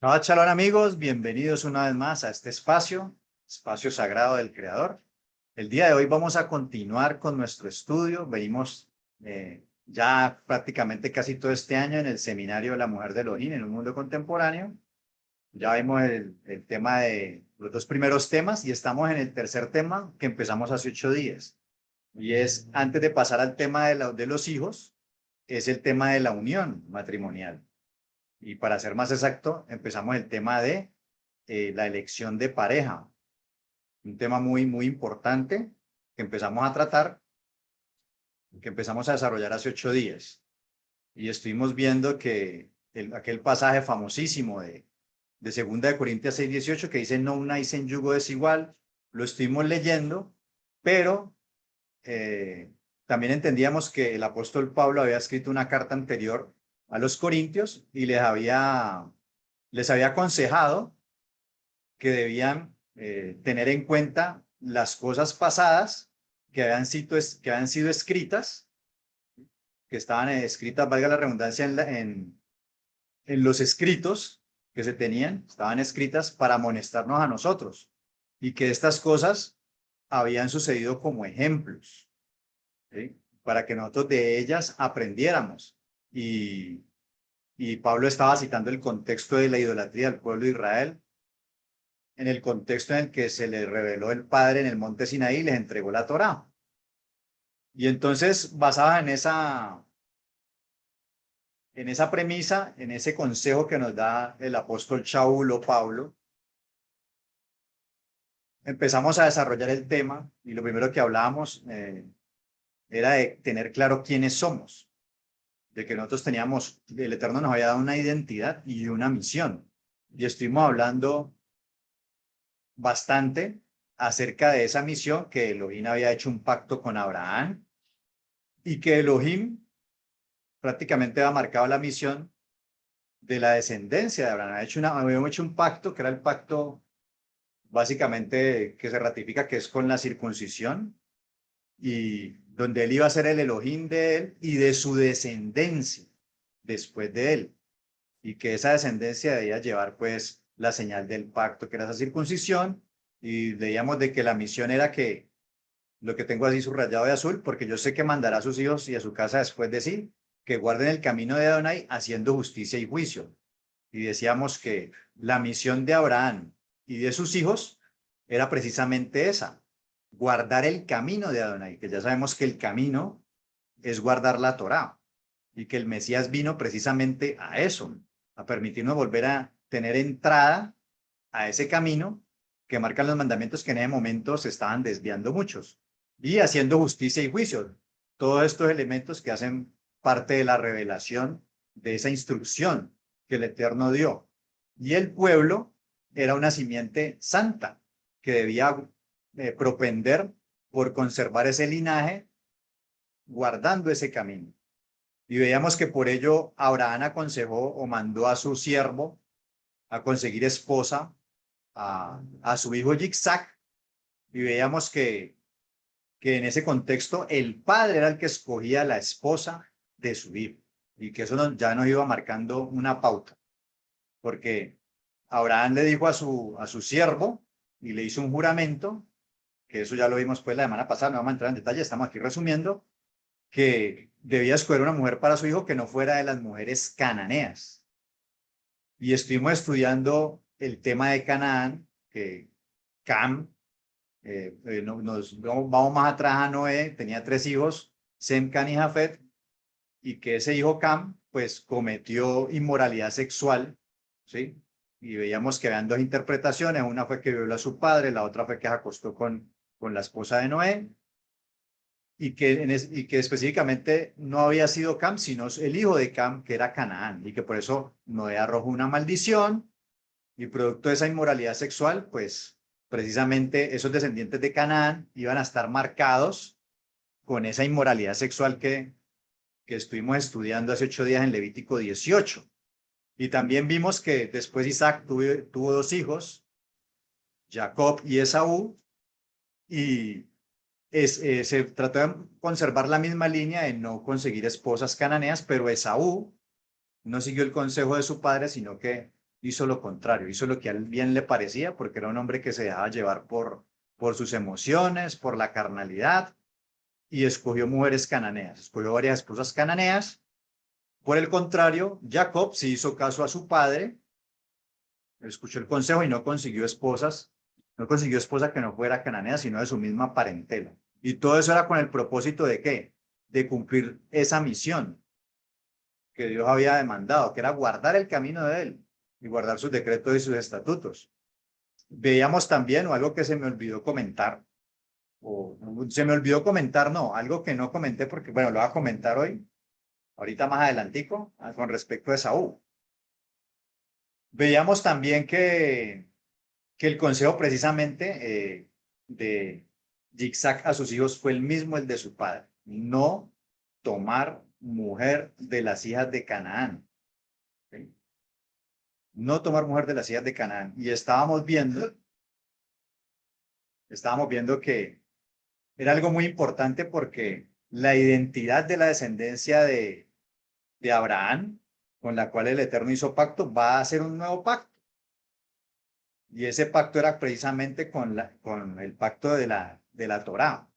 Shabbat Shalom amigos, bienvenidos una vez más a este espacio sagrado del Creador. El día de hoy vamos a continuar con nuestro estudio. Venimos ya prácticamente casi todo este año en el seminario de la mujer de Elohim en un mundo contemporáneo. Ya vimos el tema de los dos primeros temas y estamos en el tercer tema que empezamos hace 8 días. Y es, antes de pasar al tema de los hijos, es el tema de la unión matrimonial. Y para ser más exacto, empezamos el tema de la elección de pareja, un tema muy importante que empezamos a tratar, que empezamos a desarrollar hace 8 días. Y estuvimos viendo que aquel pasaje famosísimo de 2 Corintios 6:18 que dice no unáis en yugo desigual, lo estuvimos leyendo, pero también entendíamos que el apóstol Pablo había escrito una carta anterior a los corintios y les había aconsejado que debían tener en cuenta las cosas pasadas que habían sido escritas, que estaban escritas, valga la redundancia, en los escritos que se tenían, estaban escritas para amonestarnos a nosotros, y que estas cosas habían sucedido como ejemplos, ¿sí? Para que nosotros de ellas aprendiéramos. Y Pablo estaba citando el contexto de la idolatría del pueblo de Israel, en el contexto en el que se le reveló el Padre en el monte Sinaí y les entregó la Torá. Y entonces, basada en esa premisa, en ese consejo que nos da el apóstol Shaul o Pablo, empezamos a desarrollar el tema y lo primero que hablábamos era de tener claro quiénes somos, de que nosotros teníamos, el Eterno nos había dado una identidad y una misión. Y estuvimos hablando bastante acerca de esa misión, que Elohim había hecho un pacto con Abraham y que Elohim prácticamente había marcado la misión de la descendencia de Abraham. Habíamos hecho un pacto que era el pacto básicamente que se ratifica, que es con la circuncisión, y donde él iba a ser el Elohim de él y de su descendencia después de él, y que esa descendencia debía llevar pues la señal del pacto, que era esa circuncisión. Y leíamos de que la misión era que, lo que tengo así subrayado de azul, porque yo sé que mandará a sus hijos y a su casa después de sí, que guarden el camino de Adonai haciendo justicia y juicio. Y decíamos que la misión de Abraham y de sus hijos era precisamente esa, guardar el camino de Adonai, que ya sabemos que el camino es guardar la Torá, y que el Mesías vino precisamente a eso, a permitirnos volver a tener entrada a ese camino que marcan los mandamientos, que en ese momento se estaban desviando muchos, y haciendo justicia y juicio. Todos estos elementos que hacen parte de la revelación de esa instrucción que el Eterno dio. Y el pueblo era una simiente santa que debía propender por conservar ese linaje, guardando ese camino. Y veíamos que por ello Abraham aconsejó o mandó a su siervo a conseguir esposa a su hijo Yitzhak, y veíamos que en ese contexto el padre era el que escogía la esposa de su hijo, y que eso ya nos iba marcando una pauta, porque Abraham le dijo a su siervo y le hizo un juramento, que eso ya lo vimos pues la semana pasada, no vamos a entrar en detalle, estamos aquí resumiendo, que debía escoger una mujer para su hijo que no fuera de las mujeres cananeas. Y estuvimos estudiando el tema de Canaán, que Cam, vamos más atrás a Noé, tenía 3 hijos, Sem, Can y Jafet, y que ese hijo Cam, pues cometió inmoralidad sexual, ¿sí? Y veíamos que habían dos interpretaciones, una fue que violó a su padre, la otra fue que se acostó con la esposa de Noé, y que específicamente no había sido Cam, sino el hijo de Cam, que era Canaán, y que por eso Noé arrojó una maldición, y producto de esa inmoralidad sexual, pues precisamente esos descendientes de Canaán iban a estar marcados con esa inmoralidad sexual que estuvimos estudiando hace 8 días en Levítico 18. Y también vimos que después Isaac tuvo 2 hijos, Jacob y Esaú, y se trató de conservar la misma línea de no conseguir esposas cananeas, pero Esaú no siguió el consejo de su padre, sino que hizo lo contrario, hizo lo que a él bien le parecía, porque era un hombre que se dejaba llevar por sus emociones, por la carnalidad, y escogió mujeres cananeas, escogió varias esposas cananeas. Por el contrario, Jacob sí hizo caso a su padre, escuchó el consejo y no consiguió esposa que no fuera cananea, sino de su misma parentela. Y todo eso era con el propósito de ¿qué? De cumplir esa misión que Dios había demandado, que era guardar el camino de él y guardar sus decretos y sus estatutos. Veíamos también, o algo que se me olvidó comentar, o se me olvidó comentar, no, algo que no comenté porque, bueno, lo voy a comentar hoy, ahorita más adelantico, con respecto a Esaú. Veíamos también que el consejo precisamente de Yitzhak a sus hijos fue el mismo el de su padre, no tomar mujer de las hijas de Canaán. ¿Sí? No tomar mujer de las hijas de Canaán. Y estábamos viendo que era algo muy importante porque la identidad de la descendencia de Abraham, con la cual el Eterno hizo pacto, va a ser un nuevo pacto. Y ese pacto era precisamente con el pacto de la Torá,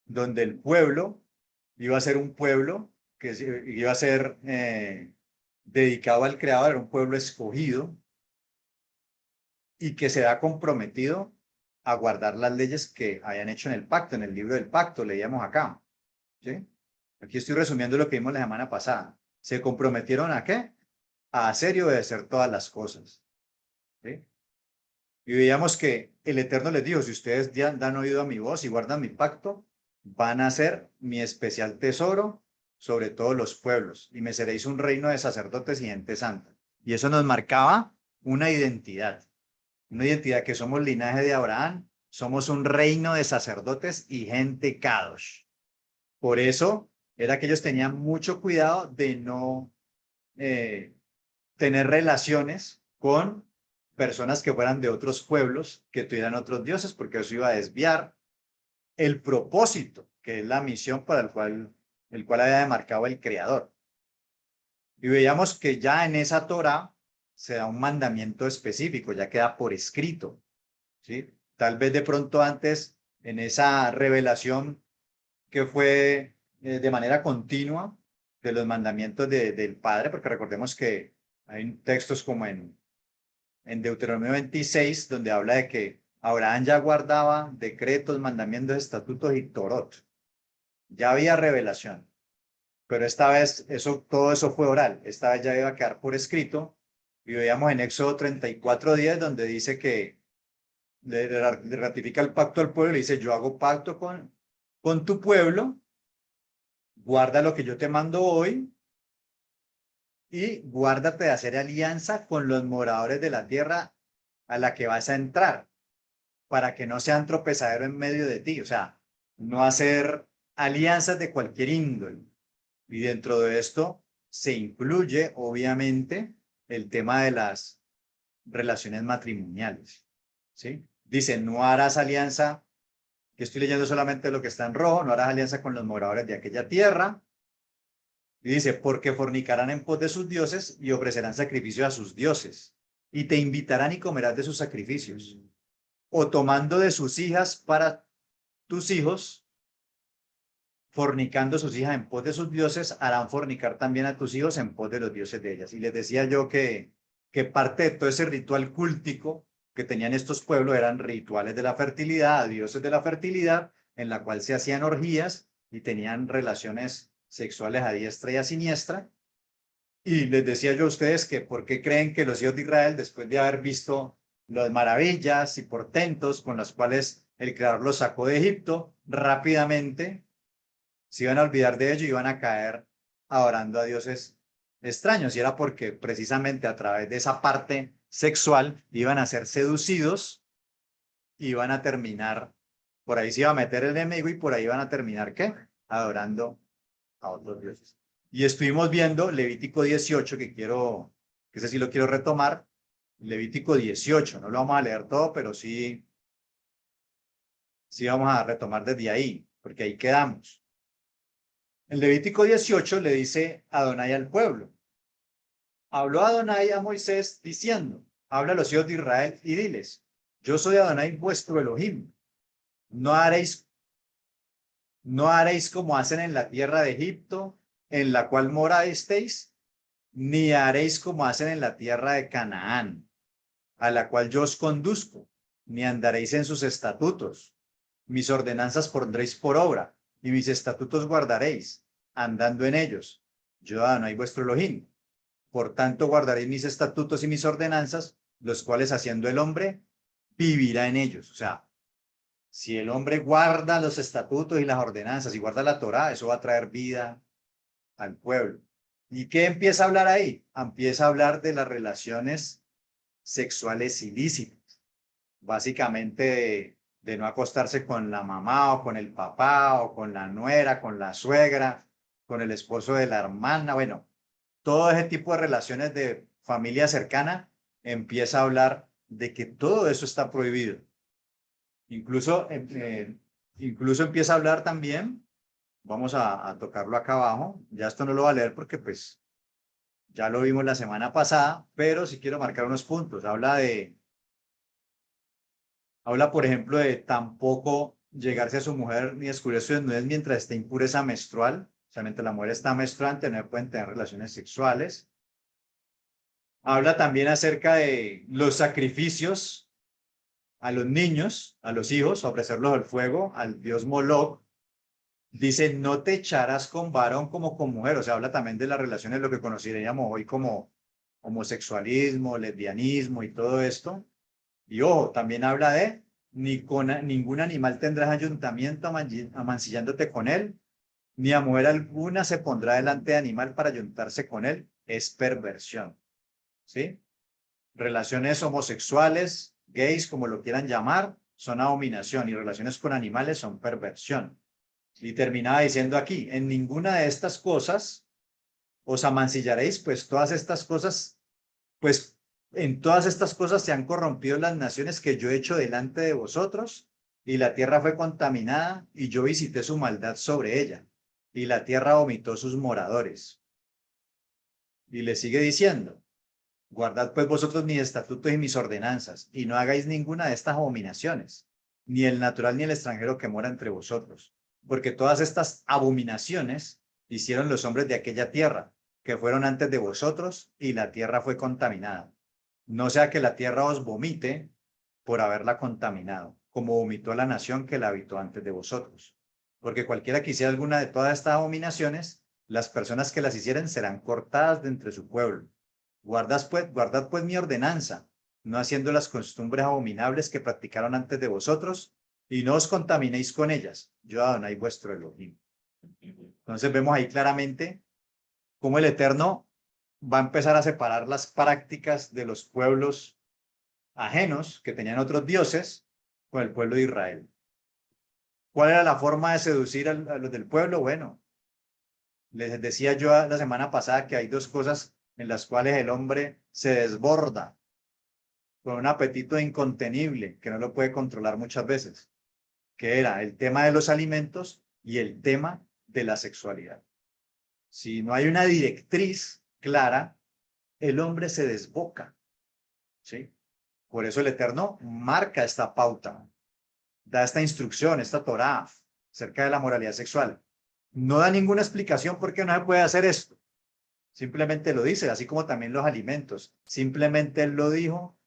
donde el pueblo iba a ser un pueblo que iba a ser dedicado al Creador, era un pueblo escogido y que se ha comprometido a guardar las leyes que hayan hecho en el pacto, en el libro del pacto, leíamos acá. ¿Sí? Aquí estoy resumiendo lo que vimos la semana pasada. ¿Se comprometieron a qué? A hacer y obedecer todas las cosas. ¿Sí? Y veíamos que el Eterno les dijo, si ustedes dan oído a mi voz y guardan mi pacto, van a ser mi especial tesoro sobre todos los pueblos y me seréis un reino de sacerdotes y gente santa. Y eso nos marcaba una identidad que somos linaje de Abraham, somos un reino de sacerdotes y gente kadosh. Por eso era que ellos tenían mucho cuidado de no tener relaciones con personas que fueran de otros pueblos, que tuvieran otros dioses, porque eso iba a desviar el propósito, que es la misión para el cual había demarcado el Creador. Y veíamos que ya en esa Torah se da un mandamiento específico, ya queda por escrito, ¿sí? Tal vez de pronto antes, en esa revelación que fue de manera continua de los mandamientos del Padre, porque recordemos que hay textos como en Deuteronomio 26, donde habla de que Abraham ya guardaba decretos, mandamientos, estatutos y Torot. Ya había revelación, pero esta vez todo eso fue oral. Esta vez ya iba a quedar por escrito. Y veíamos en Éxodo 34:10, donde dice que le ratifica el pacto al pueblo y le dice, yo hago pacto con tu pueblo, guarda lo que yo te mando hoy y guárdate de hacer alianza con los moradores de la tierra a la que vas a entrar, para que no sean tropezadero en medio de ti, o sea, no hacer alianzas de cualquier índole. Y dentro de esto se incluye, obviamente, el tema de las relaciones matrimoniales, ¿sí? Dice, no harás alianza, que estoy leyendo solamente lo que está en rojo, no harás alianza con los moradores de aquella tierra. Y dice, porque fornicarán en pos de sus dioses y ofrecerán sacrificio a sus dioses. Y te invitarán y comerás de sus sacrificios. O tomando de sus hijas para tus hijos, fornicando sus hijas en pos de sus dioses, harán fornicar también a tus hijos en pos de los dioses de ellas. Y les decía yo que parte de todo ese ritual cúltico que tenían estos pueblos eran rituales de la fertilidad, dioses de la fertilidad, en la cual se hacían orgías y tenían relaciones sexuales a diestra y a siniestra. Y les decía yo a ustedes que por qué creen que los hijos de Israel, después de haber visto las maravillas y portentos con las cuales el Creador los sacó de Egipto, rápidamente se iban a olvidar de ello y iban a caer adorando a dioses extraños. Y era porque precisamente a través de esa parte sexual iban a ser seducidos, iban a terminar, por ahí se iba a meter el enemigo y por ahí iban a terminar, ¿qué? Adorando a otros dioses. Y estuvimos viendo Levítico 18, que ese sí lo quiero retomar, Levítico 18, no lo vamos a leer todo, pero sí vamos a retomar desde ahí, porque ahí quedamos. En Levítico 18 le dice Adonai al pueblo, Habló Adonai a Moisés diciendo, habla a los hijos de Israel y diles, yo soy Adonai vuestro Elohim. No haréis, no haréis como hacen en la tierra de Egipto, en la cual morasteis, ni haréis como hacen en la tierra de Canaán, a la cual yo os conduzco, ni andaréis en sus estatutos. Mis ordenanzas pondréis por obra, y mis estatutos guardaréis, andando en ellos. Yo, Adonai vuestro Elohim. Por tanto, guardaréis mis estatutos y mis ordenanzas, los cuales haciendo el hombre, vivirá en ellos. O sea, si el hombre guarda los estatutos y las ordenanzas y guarda la Torá, eso va a traer vida al pueblo. ¿Y qué empieza a hablar ahí? Empieza a hablar de las relaciones sexuales ilícitas. Básicamente de no acostarse con la mamá o con el papá o con la nuera, con la suegra, con el esposo de la hermana. Bueno, todo ese tipo de relaciones de familia cercana empieza a hablar de que todo eso está prohibido. Incluso, incluso empieza a hablar también, vamos a tocarlo acá abajo, ya esto no lo va a leer porque pues ya lo vimos la semana pasada, pero sí quiero marcar unos puntos. Habla por ejemplo, de tampoco llegarse a su mujer ni descubrir su desnudez mientras esté impureza menstrual. O sea, mientras la mujer está menstruante, no pueden tener relaciones sexuales. Habla también acerca de los sacrificios a los niños, a los hijos, ofrecerlos al fuego, al dios Moloch. Dice, no te echarás con varón como con mujer. O sea, habla también de las relaciones, lo que conoceríamos hoy como homosexualismo, lesbianismo y todo esto. Y ojo, también habla de, ni con ningún animal tendrás ayuntamiento amancillándote con él, ni a mujer alguna se pondrá delante de animal para ayuntarse con él. Es perversión. ¿Sí? Relaciones homosexuales, gays, como lo quieran llamar, son abominación y relaciones con animales son perversión. Y terminaba diciendo aquí, en ninguna de estas cosas os amancillaréis, pues todas estas cosas, pues en todas estas cosas se han corrompido las naciones que yo he hecho delante de vosotros, y la tierra fue contaminada, y yo visité su maldad sobre ella, y la tierra vomitó sus moradores. Y le sigue diciendo, guardad pues vosotros mis estatutos y mis ordenanzas, y no hagáis ninguna de estas abominaciones, ni el natural ni el extranjero que mora entre vosotros, porque todas estas abominaciones hicieron los hombres de aquella tierra, que fueron antes de vosotros, y la tierra fue contaminada. No sea que la tierra os vomite por haberla contaminado, como vomitó la nación que la habitó antes de vosotros. Porque cualquiera que hiciera alguna de todas estas abominaciones, las personas que las hicieren serán cortadas de entre su pueblo. Guardad pues mi ordenanza, no haciendo las costumbres abominables que practicaron antes de vosotros, y no os contaminéis con ellas. Yo, Adonai, vuestro Elohim. Entonces vemos ahí claramente cómo el Eterno va a empezar a separar las prácticas de los pueblos ajenos que tenían otros dioses con el pueblo de Israel. ¿Cuál era la forma de seducir a los del pueblo? Bueno, les decía yo la semana pasada que hay dos cosas en las cuales el hombre se desborda con un apetito incontenible que no lo puede controlar muchas veces, que era el tema de los alimentos y el tema de la sexualidad. Si no hay una directriz clara, el hombre se desboca, ¿sí? Por eso el Eterno marca esta pauta, da esta instrucción, esta Torá, acerca de la moralidad sexual. No da ninguna explicación por qué no se puede hacer esto. Simplemente lo dice, así como también los alimentos. Simplemente él lo dijo,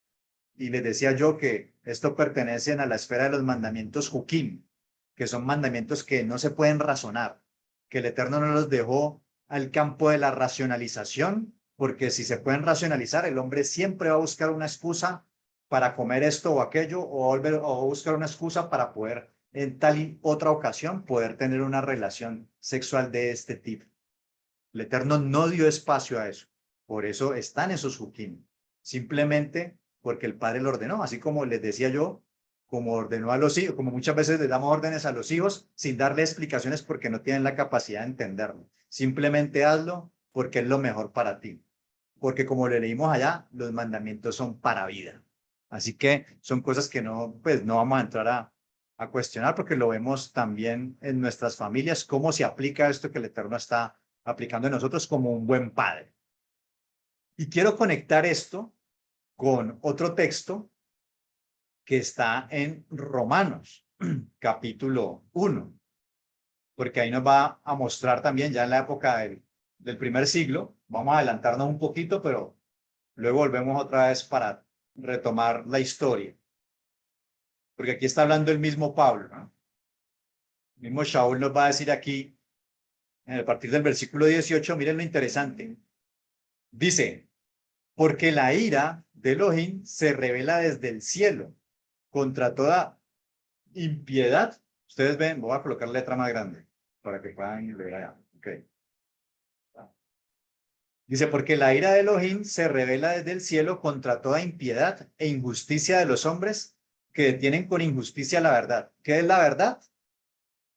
y les decía yo que esto pertenecen a la esfera de los mandamientos Jukim, que son mandamientos que no se pueden razonar, que el Eterno no los dejó al campo de la racionalización, porque si se pueden racionalizar, el hombre siempre va a buscar una excusa para comer esto o aquello, o buscar una excusa para poder, en tal y otra ocasión, poder tener una relación sexual de este tipo. El Eterno no dio espacio a eso. Por eso están esos Jukim. Simplemente porque el Padre lo ordenó. Así como les decía yo, como ordenó a los hijos, como muchas veces les damos órdenes a los hijos sin darle explicaciones porque no tienen la capacidad de entenderlo. Simplemente hazlo porque es lo mejor para ti. Porque como le leímos allá, los mandamientos son para vida. Así que son cosas que no, pues no vamos a entrar a cuestionar porque lo vemos también en nuestras familias, cómo se aplica esto que el Eterno está aplicando en nosotros como un buen padre. Y quiero conectar esto con otro texto que está en Romanos, capítulo 1, porque ahí nos va a mostrar también ya en la época del primer siglo. Vamos a adelantarnos un poquito, pero luego volvemos otra vez para retomar la historia. Porque aquí está hablando el mismo Pablo, ¿no? El mismo Shaul nos va a decir aquí, a partir del versículo 18, miren lo interesante. Dice, porque la ira de Elohim se revela desde el cielo contra toda impiedad. Ustedes ven, voy a colocar letra más grande para que puedan leer allá. Okay. Dice, porque la ira de Elohim se revela desde el cielo contra toda impiedad e injusticia de los hombres que detienen con injusticia la verdad. ¿Qué es la verdad?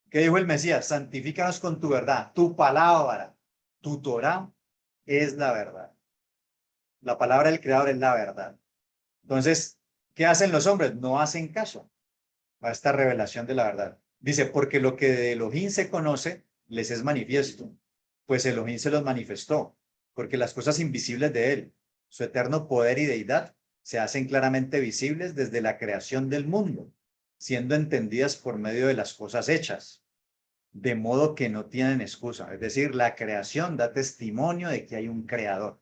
¿Qué dijo el Mesías? Santifícanos con tu verdad. Tu palabra, tu Torah es la verdad. La palabra del Creador es la verdad. Entonces, ¿qué hacen los hombres? No hacen caso a esta revelación de la verdad. Dice, porque lo que de Elohim se conoce les es manifiesto, pues Elohim se los manifestó, porque las cosas invisibles de él, su eterno poder y deidad, se hacen claramente visibles desde la creación del mundo, siendo entendidas por medio de las cosas hechas, de modo que no tienen excusa. Es decir, la creación da testimonio de que hay un creador.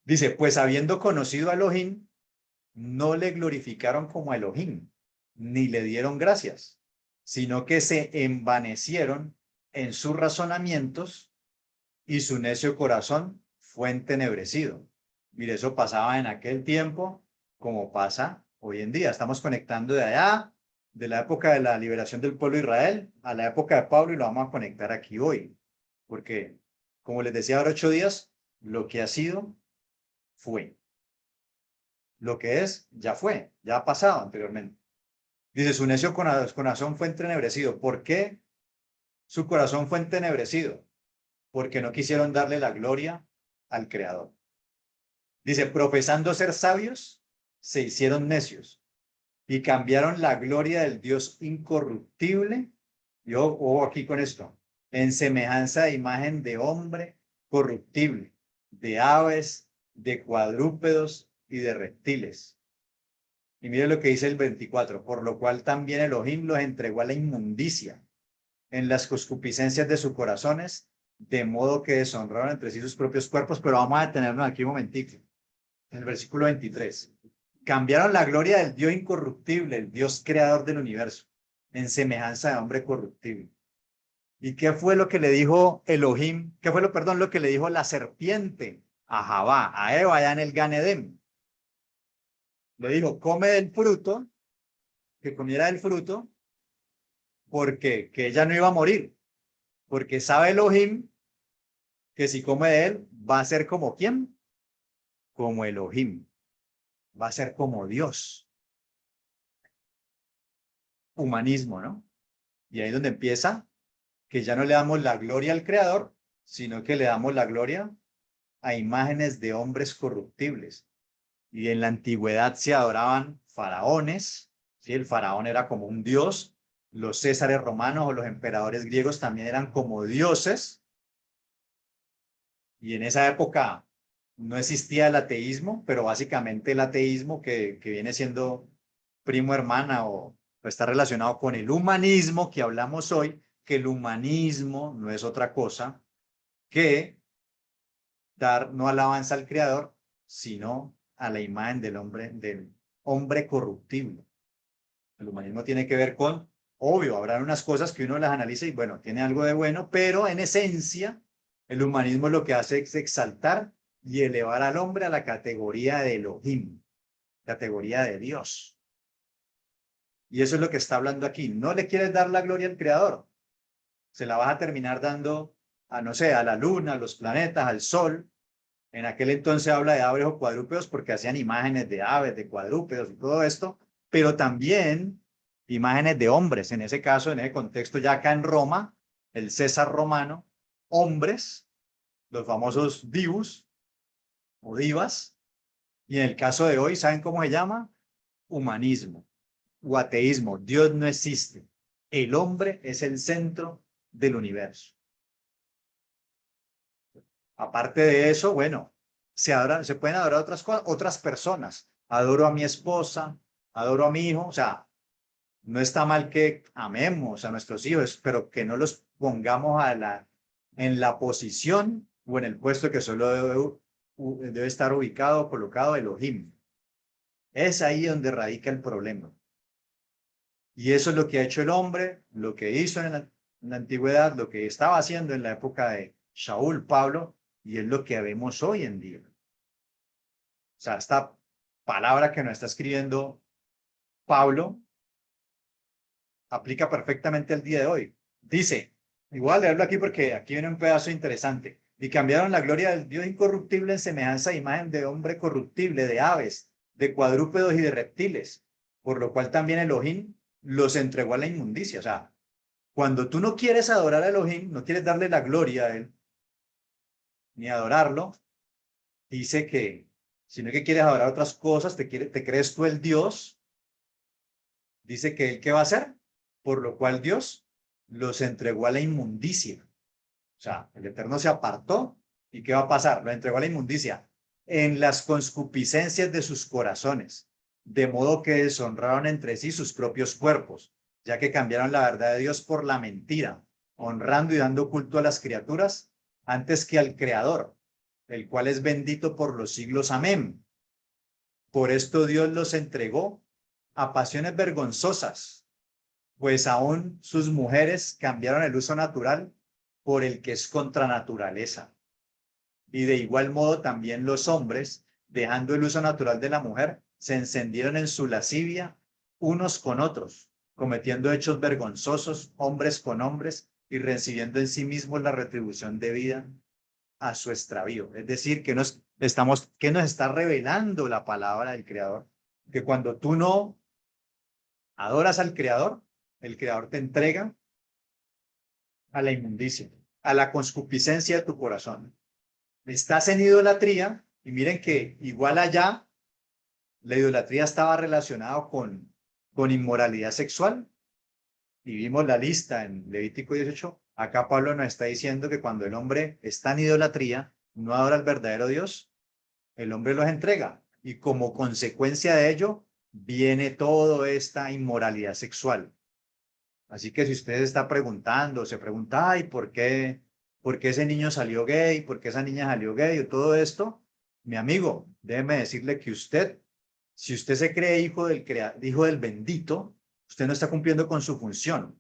Dice, pues habiendo conocido a Elohim, no le glorificaron como a Elohim, ni le dieron gracias, sino que se envanecieron en sus razonamientos y su necio corazón fue entenebrecido. Mire, eso pasaba en aquel tiempo como pasa hoy en día. Estamos conectando de allá, de la época de la liberación del pueblo de Israel, a la época de Pablo y lo vamos a conectar aquí hoy. Porque, como les decía ahora 8 días, lo que ha sido, fue. Lo que es, ya fue, ya ha pasado anteriormente. Dice, su necio corazón fue entenebrecido. ¿Por qué su corazón fue entenebrecido? Porque no quisieron darle la gloria al Creador. Dice, profesando ser sabios, se hicieron necios y cambiaron la gloria del Dios incorruptible. Yo ojo aquí con esto, en semejanza de imagen de hombre corruptible, de aves, de cuadrúpedos y de reptiles. Y mire lo que dice el 24, por lo cual también Elohim los entregó a la inmundicia en las concupiscencias de sus corazones, de modo que deshonraron entre sí sus propios cuerpos. Pero vamos a detenernos aquí un momentico, en el versículo 23. Cambiaron la gloria del Dios incorruptible, el Dios creador del universo, en semejanza de hombre corruptible. ¿Y qué fue lo que le dijo Elohim? ¿Qué fue lo que le dijo la serpiente a Javá, a Eva, allá en el Gan Edén? Le dijo, come del fruto, que comiera del fruto, porque que ella no iba a morir, porque sabe Elohim que si come de él va a ser como ¿quién? Como Elohim, va a ser como Dios. Humanismo, ¿no? Y ahí es donde empieza, que ya no le damos la gloria al Creador, sino que le damos la gloria a imágenes de hombres corruptibles. Y en la antigüedad se adoraban faraones, ¿sí? El faraón era como un dios, los césares romanos o los emperadores griegos también eran como dioses, y en esa época no existía el ateísmo, pero básicamente el ateísmo que viene siendo primo hermana o está relacionado con el humanismo que hablamos hoy, que el humanismo no es otra cosa que dar no alabanza al Creador, sino a la imagen del hombre corruptible. El humanismo tiene que ver con, obvio, habrá unas cosas que uno las analiza y bueno, tiene algo de bueno, pero en esencia, el humanismo lo que hace es exaltar y elevar al hombre a la categoría de Elohim, categoría de Dios. Y eso es lo que está hablando aquí. No le quieres dar la gloria al Creador, se la vas a terminar dando a, no sé, a la luna, a los planetas, al sol. En aquel entonces habla de aves o cuadrúpedos porque hacían imágenes de aves, de cuadrúpedos y todo esto, pero también imágenes de hombres. En ese caso, en ese contexto, ya acá en Roma, el César romano, hombres, los famosos divus o divas. Y en el caso de hoy, ¿saben cómo se llama? Humanismo o ateísmo. Dios no existe. El hombre es el centro del universo. Aparte de eso, bueno, se pueden adorar otras cosas, otras personas. Adoro a mi esposa, adoro a mi hijo, o sea, no está mal que amemos a nuestros hijos, pero que no los pongamos en la posición o en el puesto que solo debe estar ubicado, colocado Elohim. Es ahí donde radica el problema. Y eso es lo que ha hecho el hombre, lo que hizo en la antigüedad, lo que estaba haciendo en la época de Shaul, Pablo, y es lo que vemos hoy en día. O sea, esta palabra que nos está escribiendo Pablo aplica perfectamente al día de hoy. Dice, igual leerlo aquí porque aquí viene un pedazo interesante. Y cambiaron la gloria del Dios incorruptible en semejanza e imagen de hombre corruptible, de aves, de cuadrúpedos y de reptiles, por lo cual también Elohim los entregó a la inmundicia. O sea, cuando tú no quieres adorar a Elohim, no quieres darle la gloria a él, ni adorarlo, dice que, sino que quieres adorar otras cosas, te crees tú el Dios, dice que él, ¿qué va a hacer? Por lo cual Dios los entregó a la inmundicia. O sea, el Eterno se apartó, ¿y qué va a pasar? Lo entregó a la inmundicia en las concupiscencias de sus corazones, de modo que deshonraron entre sí sus propios cuerpos, ya que cambiaron la verdad de Dios por la mentira, honrando y dando culto a las criaturas antes que al Creador, el cual es bendito por los siglos. Amén. Por esto Dios los entregó a pasiones vergonzosas, pues aún sus mujeres cambiaron el uso natural por el que es contra naturaleza. Y de igual modo también los hombres, dejando el uso natural de la mujer, se encendieron en su lascivia unos con otros, cometiendo hechos vergonzosos, hombres con hombres, y recibiendo en sí mismos la retribución debida a su extravío. Es decir, que nos está revelando la palabra del Creador, que cuando tú no adoras al Creador, el Creador te entrega a la inmundicia, a la concupiscencia de tu corazón. Estás en idolatría, y miren que igual allá la idolatría estaba relacionada con inmoralidad sexual, y vimos la lista en Levítico 18. Acá Pablo nos está diciendo que cuando el hombre está en idolatría, no adora al verdadero Dios, el hombre los entrega, y como consecuencia de ello viene toda esta inmoralidad sexual. Así que si usted está preguntando, se pregunta, ay, ¿por qué ese niño salió gay? ¿Por qué esa niña salió gay? O todo esto, mi amigo, déjeme decirle que usted, si usted se cree hijo del bendito, usted no está cumpliendo con su función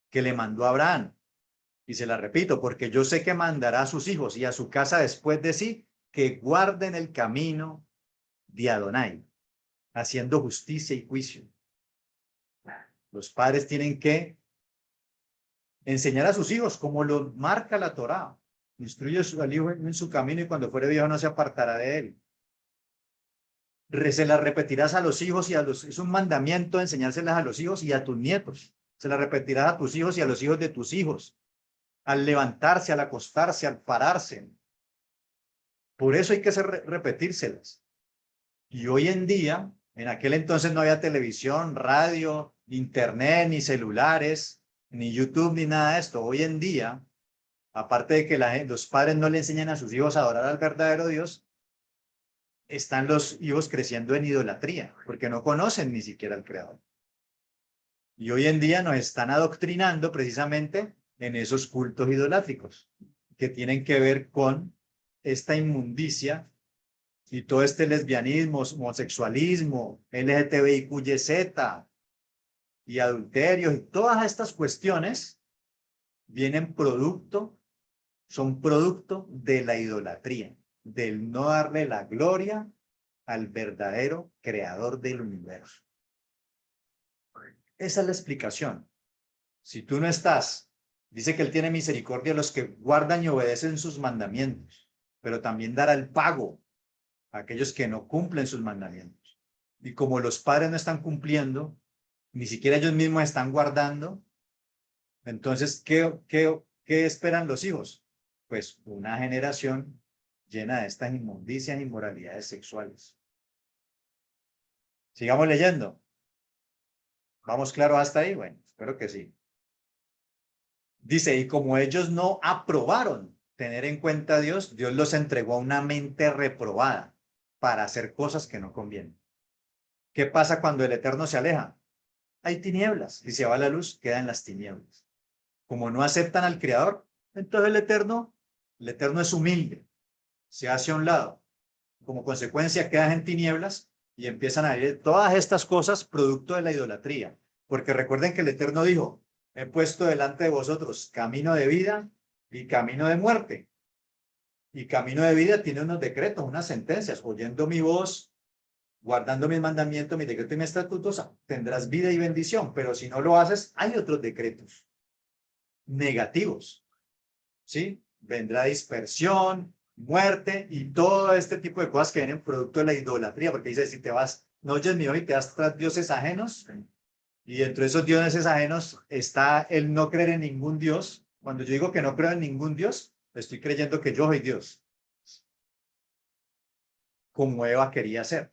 que le mandó a Abraham. Y se la repito, porque yo sé que mandará a sus hijos y a su casa después de sí, que guarden el camino de Adonai, haciendo justicia y juicio. Los padres tienen que enseñar a sus hijos como lo marca la Torá. Instruye al hijo en su camino y cuando fuere viejo no se apartará de él. Se las repetirás a los hijos es un mandamiento enseñárselas a los hijos y a tus nietos. Se las repetirás a tus hijos y a los hijos de tus hijos. Al levantarse, al acostarse, al pararse. Por eso hay que repetírselas. Y hoy en día, en aquel entonces no había televisión, radio, internet, ni celulares, ni YouTube, ni nada de esto. Hoy en día, aparte de que los padres no le enseñan a sus hijos a adorar al verdadero Dios, están los hijos creciendo en idolatría, porque no conocen ni siquiera al Creador. Y hoy en día nos están adoctrinando precisamente en esos cultos idolátricos, que tienen que ver con esta inmundicia y todo este lesbianismo, homosexualismo, LGTBIQYZ y adulterios y todas estas cuestiones son producto de la idolatría, del no darle la gloria al verdadero creador del universo. Esa es la explicación. Si tú no estás, dice que él tiene misericordia a los que guardan y obedecen sus mandamientos, pero también dará el pago a aquellos que no cumplen sus mandamientos. Y como los padres no están cumpliendo, ni siquiera ellos mismos están guardando, entonces, ¿qué esperan los hijos? Pues una generación llena de estas inmundicias e inmoralidades sexuales. Sigamos leyendo. ¿Vamos claro hasta ahí? Bueno, espero que sí. Dice, y como ellos no aprobaron tener en cuenta a Dios, Dios los entregó a una mente reprobada para hacer cosas que no convienen. ¿Qué pasa cuando el Eterno se aleja? Hay tinieblas y se va la luz, quedan las tinieblas. Como no aceptan al Creador, entonces el Eterno es humilde, se hace a un lado. Como consecuencia quedan en tinieblas y empiezan a ver todas estas cosas producto de la idolatría. Porque recuerden que el Eterno dijo, he puesto delante de vosotros camino de vida y camino de muerte. Y camino de vida tiene unos decretos, unas sentencias. Oyendo mi voz, guardando mis mandamientos, mis decretos y mis estatutos, tendrás vida y bendición. Pero si no lo haces, hay otros decretos negativos, ¿sí? Vendrá dispersión, muerte y todo este tipo de cosas que vienen producto de la idolatría, porque dice, si te vas, no oyes mi voz y te vas tras dioses ajenos, y dentro de esos dioses ajenos está el no creer en ningún Dios. Cuando yo digo que no creo en ningún Dios, estoy creyendo que yo soy Dios, como Eva quería ser.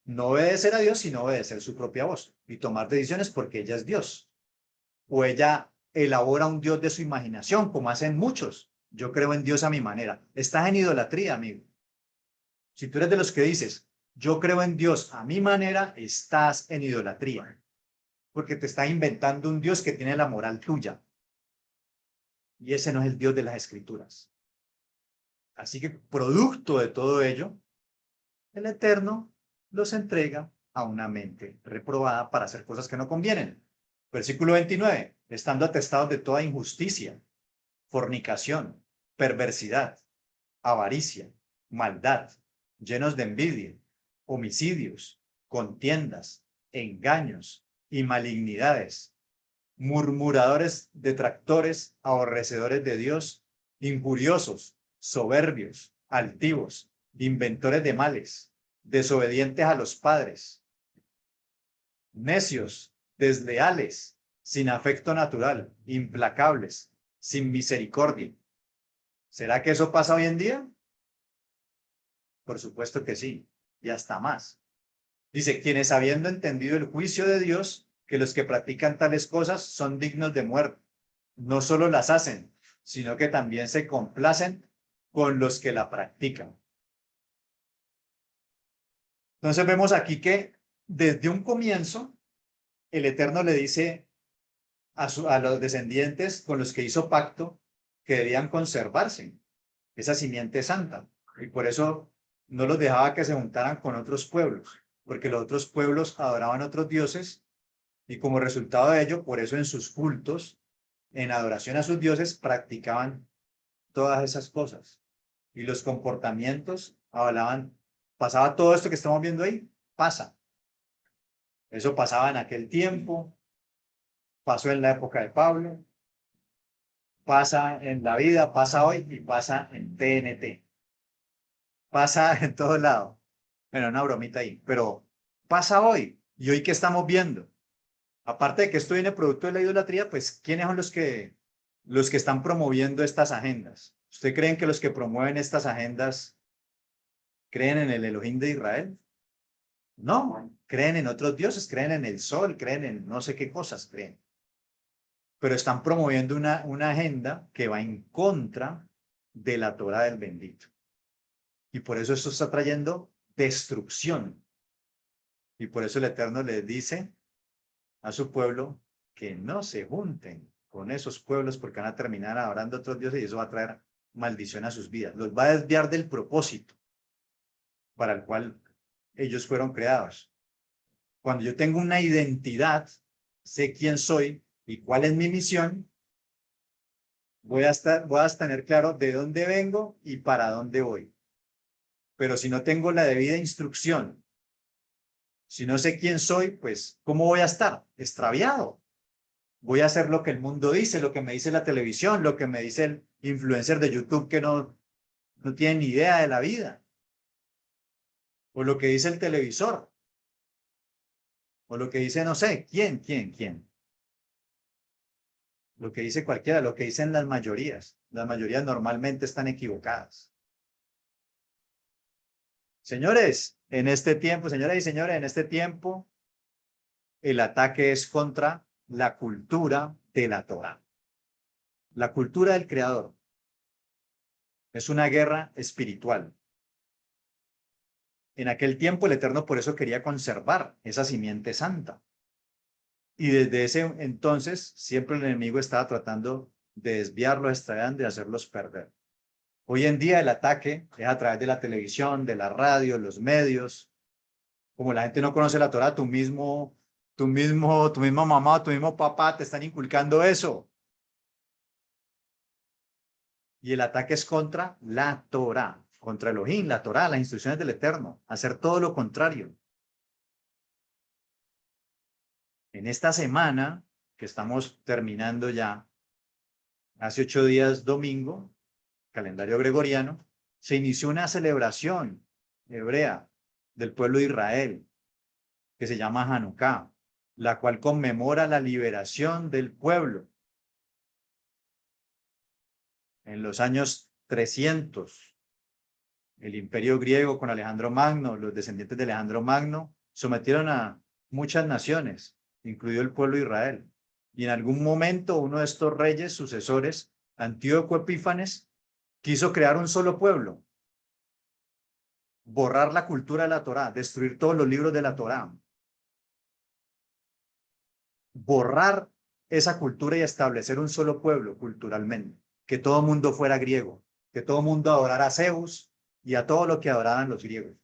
No obedecer a Dios, sino obedecer su propia voz y tomar decisiones porque ella es Dios. O ella elabora un Dios de su imaginación, como hacen muchos. Yo creo en Dios a mi manera. Estás en idolatría, amigo. Si tú eres de los que dices, yo creo en Dios a mi manera, estás en idolatría. Porque te está inventando un Dios que tiene la moral tuya. Y ese no es el Dios de las Escrituras. Así que, producto de todo ello, el Eterno los entrega a una mente reprobada para hacer cosas que no convienen. Versículo 29, estando atestados de toda injusticia, fornicación, perversidad, avaricia, maldad, llenos de envidia, homicidios, contiendas, engaños y malignidades, murmuradores, detractores, aborrecedores de Dios, injuriosos, soberbios, altivos, inventores de males, desobedientes a los padres, necios, desleales, sin afecto natural, implacables, sin misericordia. ¿Será que eso pasa hoy en día? Por supuesto que sí, y hasta más. Dice, quienes habiendo entendido el juicio de Dios, que los que practican tales cosas son dignos de muerte, no solo las hacen, sino que también se complacen con los que la practican. Entonces vemos aquí que desde un comienzo, el Eterno le dice a los descendientes con los que hizo pacto que debían conservarse esa simiente santa. Y por eso no los dejaba que se juntaran con otros pueblos, porque los otros pueblos adoraban otros dioses y como resultado de ello, por eso en sus cultos, en adoración a sus dioses, practicaban todas esas cosas. Y los comportamientos hablaban, pasaba todo esto que estamos viendo ahí, pasa. Eso pasaba en aquel tiempo, pasó en la época de Pablo, pasa en la vida, pasa hoy y pasa en TNT. Pasa en todo lado. Bueno, una bromita ahí, pero pasa hoy. ¿Y hoy qué estamos viendo? Aparte de que esto viene producto de la idolatría, pues, ¿quiénes son los que están promoviendo estas agendas? ¿Usted creen que los que promueven estas agendas creen en el Elohim de Israel? No, creen en otros dioses, creen en el sol, creen en no sé qué cosas, creen. Pero están promoviendo una agenda que va en contra de la Torah del bendito. Y por eso esto está trayendo destrucción. Y por eso el Eterno les dice a su pueblo que no se junten con esos pueblos porque van a terminar adorando a otros dioses y eso va a traer maldición a sus vidas. Los va a desviar del propósito para el cual ellos fueron creados. Cuando yo tengo una identidad, sé quién soy y cuál es mi misión, voy a tener claro de dónde vengo y para dónde voy. Pero si no tengo la debida instrucción, si no sé quién soy, pues, ¿cómo voy a estar? Extraviado. Voy a hacer lo que el mundo dice, lo que me dice la televisión, lo que me dice el influencer de YouTube que no tiene ni idea de la vida. O lo que dice el televisor. O lo que dice, no sé, ¿quién? Lo que dice cualquiera, lo que dicen las mayorías. Las mayorías normalmente están equivocadas. Señores, en este tiempo, señoras y señores, en este tiempo, el ataque es contra la cultura de la Torah. La cultura del Creador. Es una guerra espiritual. En aquel tiempo el Eterno por eso quería conservar esa simiente santa. Y desde ese entonces siempre el enemigo estaba tratando de desviarlos, extraer, de hacerlos perder. Hoy en día el ataque es a través de la televisión, de la radio, los medios. Como la gente no conoce la Torah, tu misma mamá, tu mismo papá te están inculcando eso. Y el ataque es contra la Torah, contra Elohim, la Torah, las instrucciones del Eterno. Hacer todo lo contrario. En esta semana, que estamos terminando ya, hace 8 días, domingo, calendario gregoriano, se inició una celebración hebrea del pueblo de Israel, que se llama Hanukkah, la cual conmemora la liberación del pueblo. En los años 300, el imperio griego con Alejandro Magno, los descendientes de Alejandro Magno, sometieron a muchas naciones, incluido el pueblo de Israel. Y en algún momento uno de estos reyes sucesores, Antíoco Epífanes, quiso crear un solo pueblo, borrar la cultura de la Torá, destruir todos los libros de la Torá, borrar esa cultura y establecer un solo pueblo culturalmente, que todo mundo fuera griego, que todo mundo adorara a Zeus y a todo lo que adoraban los griegos.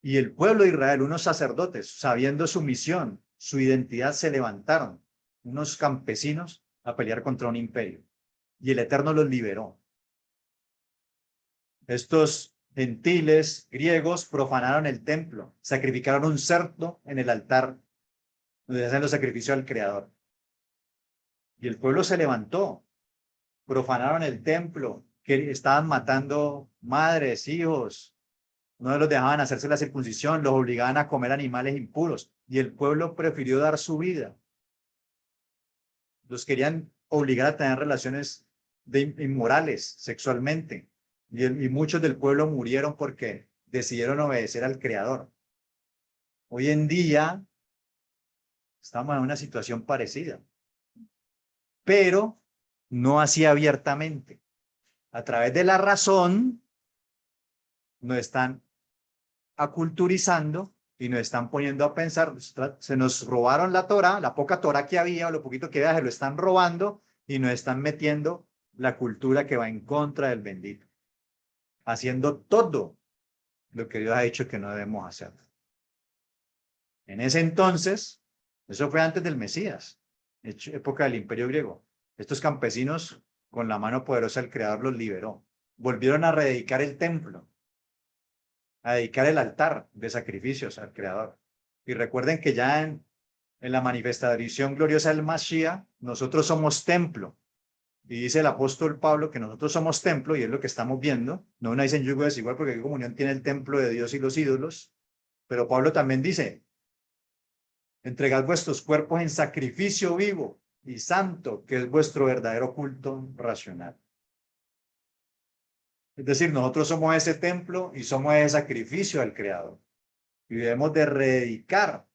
Y el pueblo de Israel, unos sacerdotes, sabiendo su misión, su identidad, se levantaron, unos campesinos, a pelear contra un imperio. Y el Eterno los liberó. Estos gentiles griegos profanaron el templo, sacrificaron un cerdo en el altar donde hacen los sacrificios al Creador. Y el pueblo se levantó, profanaron el templo, que estaban matando madres, hijos, no los dejaban hacerse la circuncisión, los obligaban a comer animales impuros, y el pueblo prefirió dar su vida. Los querían obligar a tener relaciones inmorales sexualmente, y muchos del pueblo murieron porque decidieron obedecer al Creador. Hoy en día estamos en una situación parecida, pero no así abiertamente. A través de la razón nos están aculturizando y nos están poniendo a pensar, se nos robaron la Torah, la poca Torah que había o lo poquito que había, se lo están robando y nos están metiendo la cultura que va en contra del bendito, haciendo todo lo que Dios ha dicho que no debemos hacer. En ese entonces, eso fue antes del Mesías, época del Imperio Griego. Estos campesinos, con la mano poderosa del Creador, los liberó. Volvieron a rededicar el templo, a dedicar el altar de sacrificios al Creador. Y recuerden que ya en la manifestación gloriosa del Mashiach, nosotros somos templo. Y dice el apóstol Pablo que nosotros somos templo, y es lo que estamos viendo. No una dicen yugo desigual porque qué comunión tiene el templo de Dios y los ídolos. Pero Pablo también dice, entregad vuestros cuerpos en sacrificio vivo y santo, que es vuestro verdadero culto racional. Es decir, nosotros somos ese templo y somos ese sacrificio al Creador. Y debemos de rededicar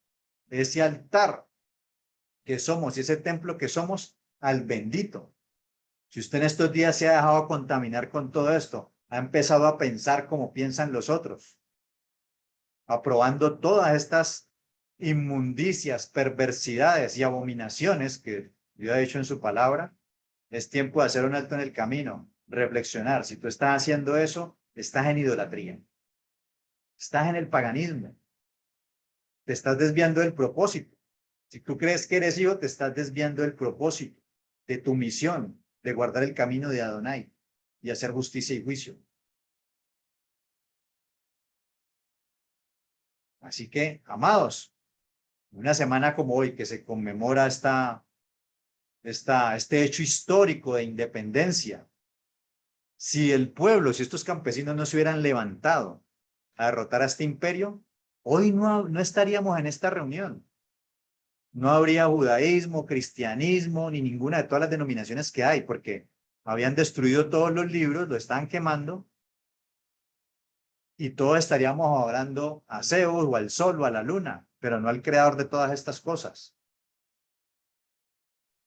ese altar que somos y ese templo que somos al bendito. Si usted en estos días se ha dejado contaminar con todo esto, ha empezado a pensar como piensan los otros, aprobando todas estas inmundicias, perversidades y abominaciones que Dios ha dicho en su palabra, es tiempo de hacer un alto en el camino, reflexionar. Si tú estás haciendo eso, estás en idolatría, estás en el paganismo, te estás desviando del propósito. Si tú crees que eres hijo, te estás desviando del propósito, de tu misión, de guardar el camino de Adonai y hacer justicia y juicio. Así que, amados, una semana como hoy que se conmemora este hecho histórico de independencia, si el pueblo, si estos campesinos no se hubieran levantado a derrotar a este imperio, hoy no estaríamos en esta reunión. No habría judaísmo, cristianismo, ni ninguna de todas las denominaciones que hay, porque habían destruido todos los libros, lo estaban quemando, y todos estaríamos adorando a Zeus o al sol o a la luna, pero no al creador de todas estas cosas.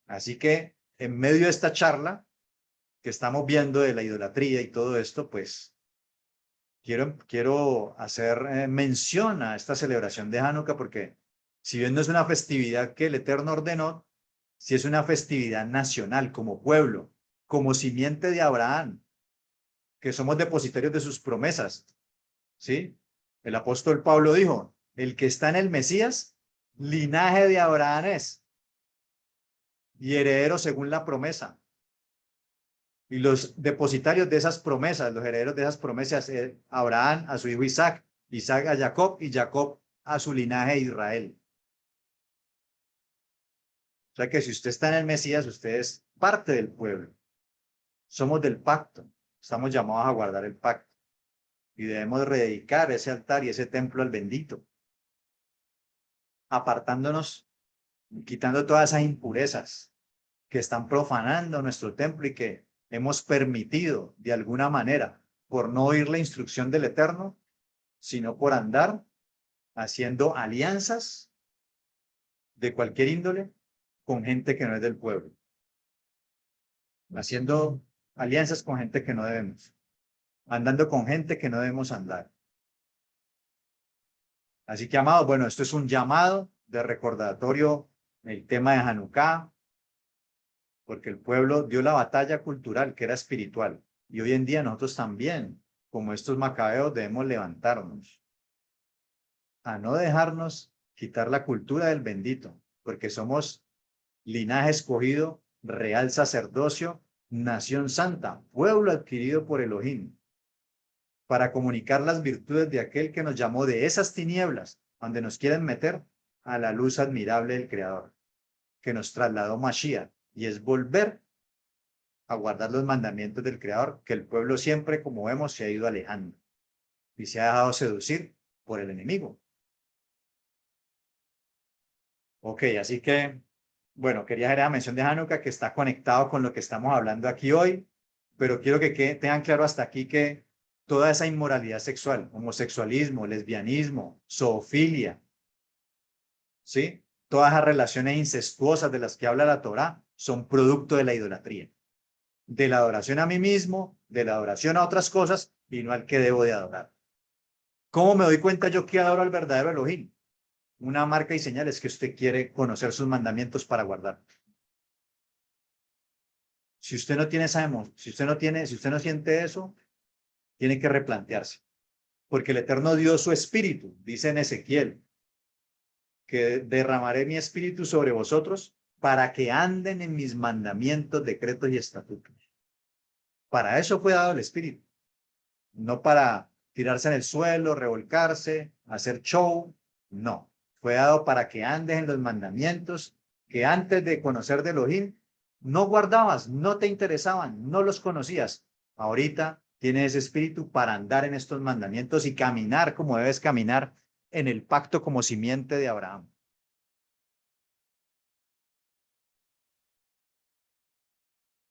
Así que en medio de esta charla, que estamos viendo de la idolatría y todo esto, pues quiero hacer mención a esta celebración de Hanukkah, porque si bien no es una festividad que el Eterno ordenó, sí es una festividad nacional como pueblo, como simiente de Abraham, que somos depositarios de sus promesas, ¿sí? El apóstol Pablo dijo, el que está en el Mesías, linaje de Abraham es, y heredero según la promesa. Y los depositarios de esas promesas, los herederos de esas promesas, Abraham a su hijo Isaac, Isaac a Jacob y Jacob a su linaje Israel. O sea que si usted está en el Mesías, usted es parte del pueblo. Somos del pacto. Estamos llamados a guardar el pacto. Y debemos rededicar ese altar y ese templo al bendito, apartándonos, quitando todas esas impurezas que están profanando nuestro templo y que hemos permitido de alguna manera por no oír la instrucción del Eterno, sino por andar haciendo alianzas de cualquier índole con gente que no es del pueblo, haciendo alianzas con gente que no debemos, andando con gente que no debemos andar. Así que, amados, bueno, esto es un llamado de recordatorio, el tema de Hanukkah, porque el pueblo dio la batalla cultural que era espiritual. Y hoy en día nosotros también, como estos macabeos, debemos levantarnos a no dejarnos quitar la cultura del bendito, porque somos linaje escogido, real sacerdocio, nación santa, pueblo adquirido por Elohim, para comunicar las virtudes de aquel que nos llamó de esas tinieblas, donde nos quieren meter, a la luz admirable del Creador, que nos trasladó Mashiach, y es volver a guardar los mandamientos del Creador, que el pueblo siempre, como vemos, se ha ido alejando y se ha dejado seducir por el enemigo. Ok, así que, bueno, quería hacer la mención de Hanukkah, que está conectado con lo que estamos hablando aquí hoy, pero quiero que tengan claro hasta aquí que toda esa inmoralidad sexual, homosexualismo, lesbianismo, zoofilia, ¿sí? Todas esas relaciones incestuosas de las que habla la Torá son producto de la idolatría, de la adoración a mí mismo, de la adoración a otras cosas y no al que debo de adorar. ¿Cómo me doy cuenta yo que adoro al verdadero Elohim? Una marca y señal es que usted quiere conocer sus mandamientos para guardar. Si usted no tiene esa emoción, si usted no siente eso, tiene que replantearse. Porque el Eterno dio su espíritu, dice en Ezequiel, que derramaré mi espíritu sobre vosotros para que anden en mis mandamientos, decretos y estatutos. Para eso fue dado el espíritu, no para tirarse en el suelo, revolcarse, hacer show, no. Fue dado para que andes en los mandamientos que antes de conocer de Elohim no guardabas, no te interesaban, no los conocías. Ahorita tienes ese espíritu para andar en estos mandamientos y caminar como debes caminar en el pacto como simiente de Abraham.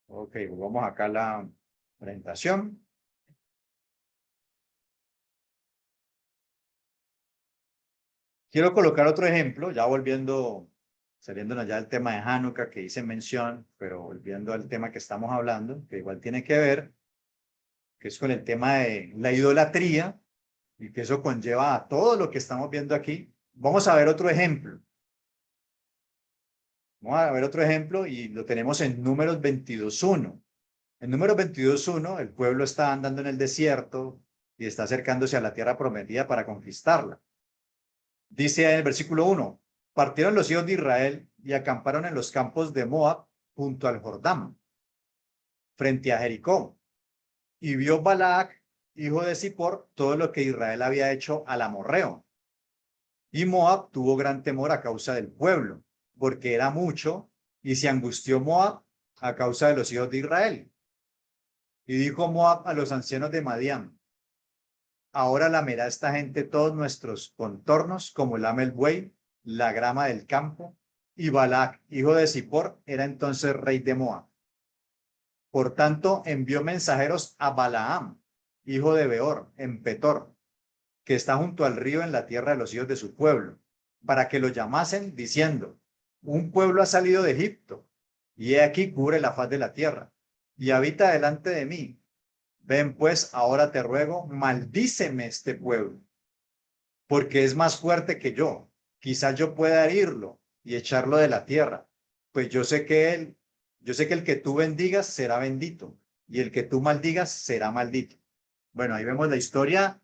Ok, vamos acá a la presentación. Quiero colocar otro ejemplo, ya volviendo, saliéndonos ya del tema de Hanukkah que hice mención, pero volviendo al tema que estamos hablando, que igual tiene que ver, que es con el tema de la idolatría y que eso conlleva a todo lo que estamos viendo aquí. Vamos a ver otro ejemplo. Vamos a ver otro ejemplo y lo tenemos en Números 22:1. En Números 22:1, el pueblo está andando en el desierto y está acercándose a la tierra prometida para conquistarla. Dice en el versículo 1, partieron los hijos de Israel y acamparon en los campos de Moab junto al Jordán, frente a Jericó. Y vio Balac, hijo de Zippor, todo lo que Israel había hecho al amorreo. Y Moab tuvo gran temor a causa del pueblo, porque era mucho, y se angustió Moab a causa de los hijos de Israel. Y dijo Moab a los ancianos de Madián, ahora lamerá esta gente todos nuestros contornos como lame el buey, la grama del campo. Y Balac, hijo de Zippor, era entonces rey de Moab. Por tanto, envió mensajeros a Balaam, hijo de Beor, en Petor, que está junto al río en la tierra de los hijos de su pueblo, para que lo llamasen, diciendo, un pueblo ha salido de Egipto, y he aquí cubre la faz de la tierra. y habita delante de mí. Ven pues, ahora te ruego, maldíceme este pueblo, porque es más fuerte que yo. Quizás yo pueda herirlo y echarlo de la tierra. Pues yo sé que el que tú bendigas será bendito, y el que tú maldigas será maldito. Bueno, ahí vemos la historia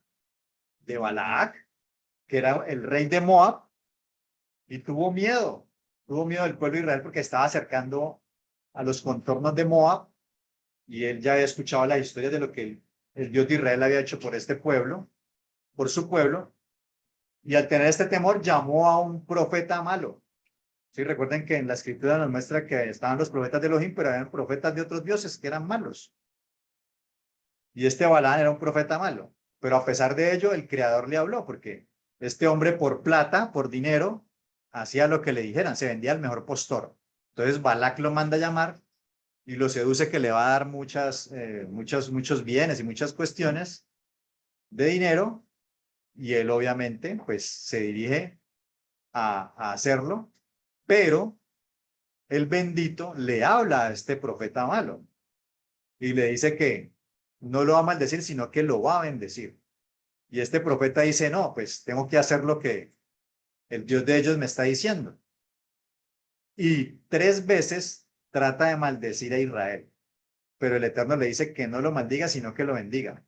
de Balac, que era el rey de Moab, y tuvo miedo del pueblo de Israel porque estaba acercando a los contornos de Moab, y él ya había escuchado la historia de lo que el Dios de Israel había hecho por este pueblo, por su pueblo, y al tener este temor llamó a un profeta malo. Sí, recuerden que en la escritura nos muestra que estaban los profetas de Elohim, pero había profetas de otros dioses que eran malos. Y este Balaam era un profeta malo. Pero a pesar de ello, el Creador le habló, porque este hombre por plata, por dinero, hacía lo que le dijeran, se vendía el mejor postor. Entonces Balac lo manda a llamar y lo seduce que le va a dar muchos bienes y muchas cuestiones de dinero, y él obviamente pues se dirige a hacerlo, pero el bendito le habla a este profeta malo y le dice que no lo va a maldecir, sino que lo va a bendecir. Y este profeta dice, no, pues tengo que hacer lo que el Dios de ellos me está diciendo. Y 3 veces trata de maldecir a Israel, pero el Eterno le dice que no lo maldiga, sino que lo bendiga.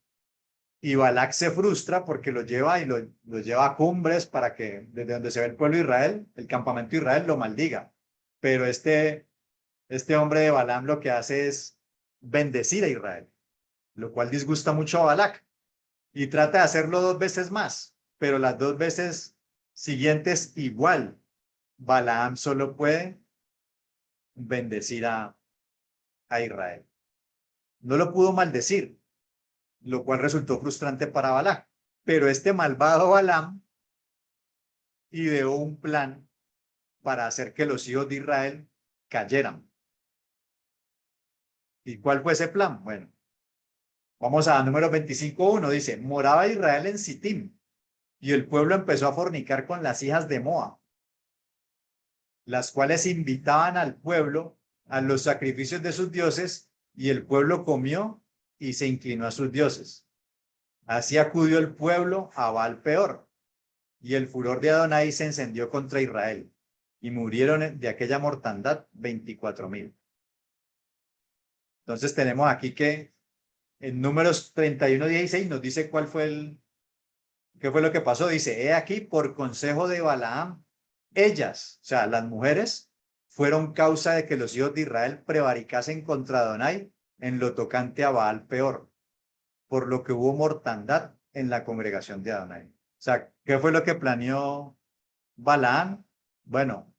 Y Balac se frustra porque lo lleva y lo lleva a cumbres para que desde donde se ve el pueblo de Israel, el campamento de Israel, lo maldiga. Pero este hombre de Balaam lo que hace es bendecir a Israel, lo cual disgusta mucho a Balac. Y trata de hacerlo 2 veces más, pero las 2 veces siguientes igual. Balaam solo puede bendecir a Israel. No lo pudo maldecir, lo cual resultó frustrante para Balac. Pero este malvado Balaam ideó un plan para hacer que los hijos de Israel cayeran. ¿Y cuál fue ese plan? Bueno, vamos a número 25:1. Dice, moraba Israel en Sittim, y el pueblo empezó a fornicar con las hijas de Moab, las cuales invitaban al pueblo a los sacrificios de sus dioses, y el pueblo comió y se inclinó a sus dioses. Así acudió el pueblo a Baal Peor, y el furor de Adonai se encendió contra Israel, y murieron de aquella mortandad 24,000. Entonces tenemos aquí que en Números 31:16 nos dice qué fue lo que pasó. Dice, he aquí, por consejo de Balaam, ellas, o sea, las mujeres, fueron causa de que los hijos de Israel prevaricasen contra Adonai en lo tocante a Baal Peor, por lo que hubo mortandad en la congregación de Adonai. O sea, ¿qué fue lo que planeó Balaam? Bueno,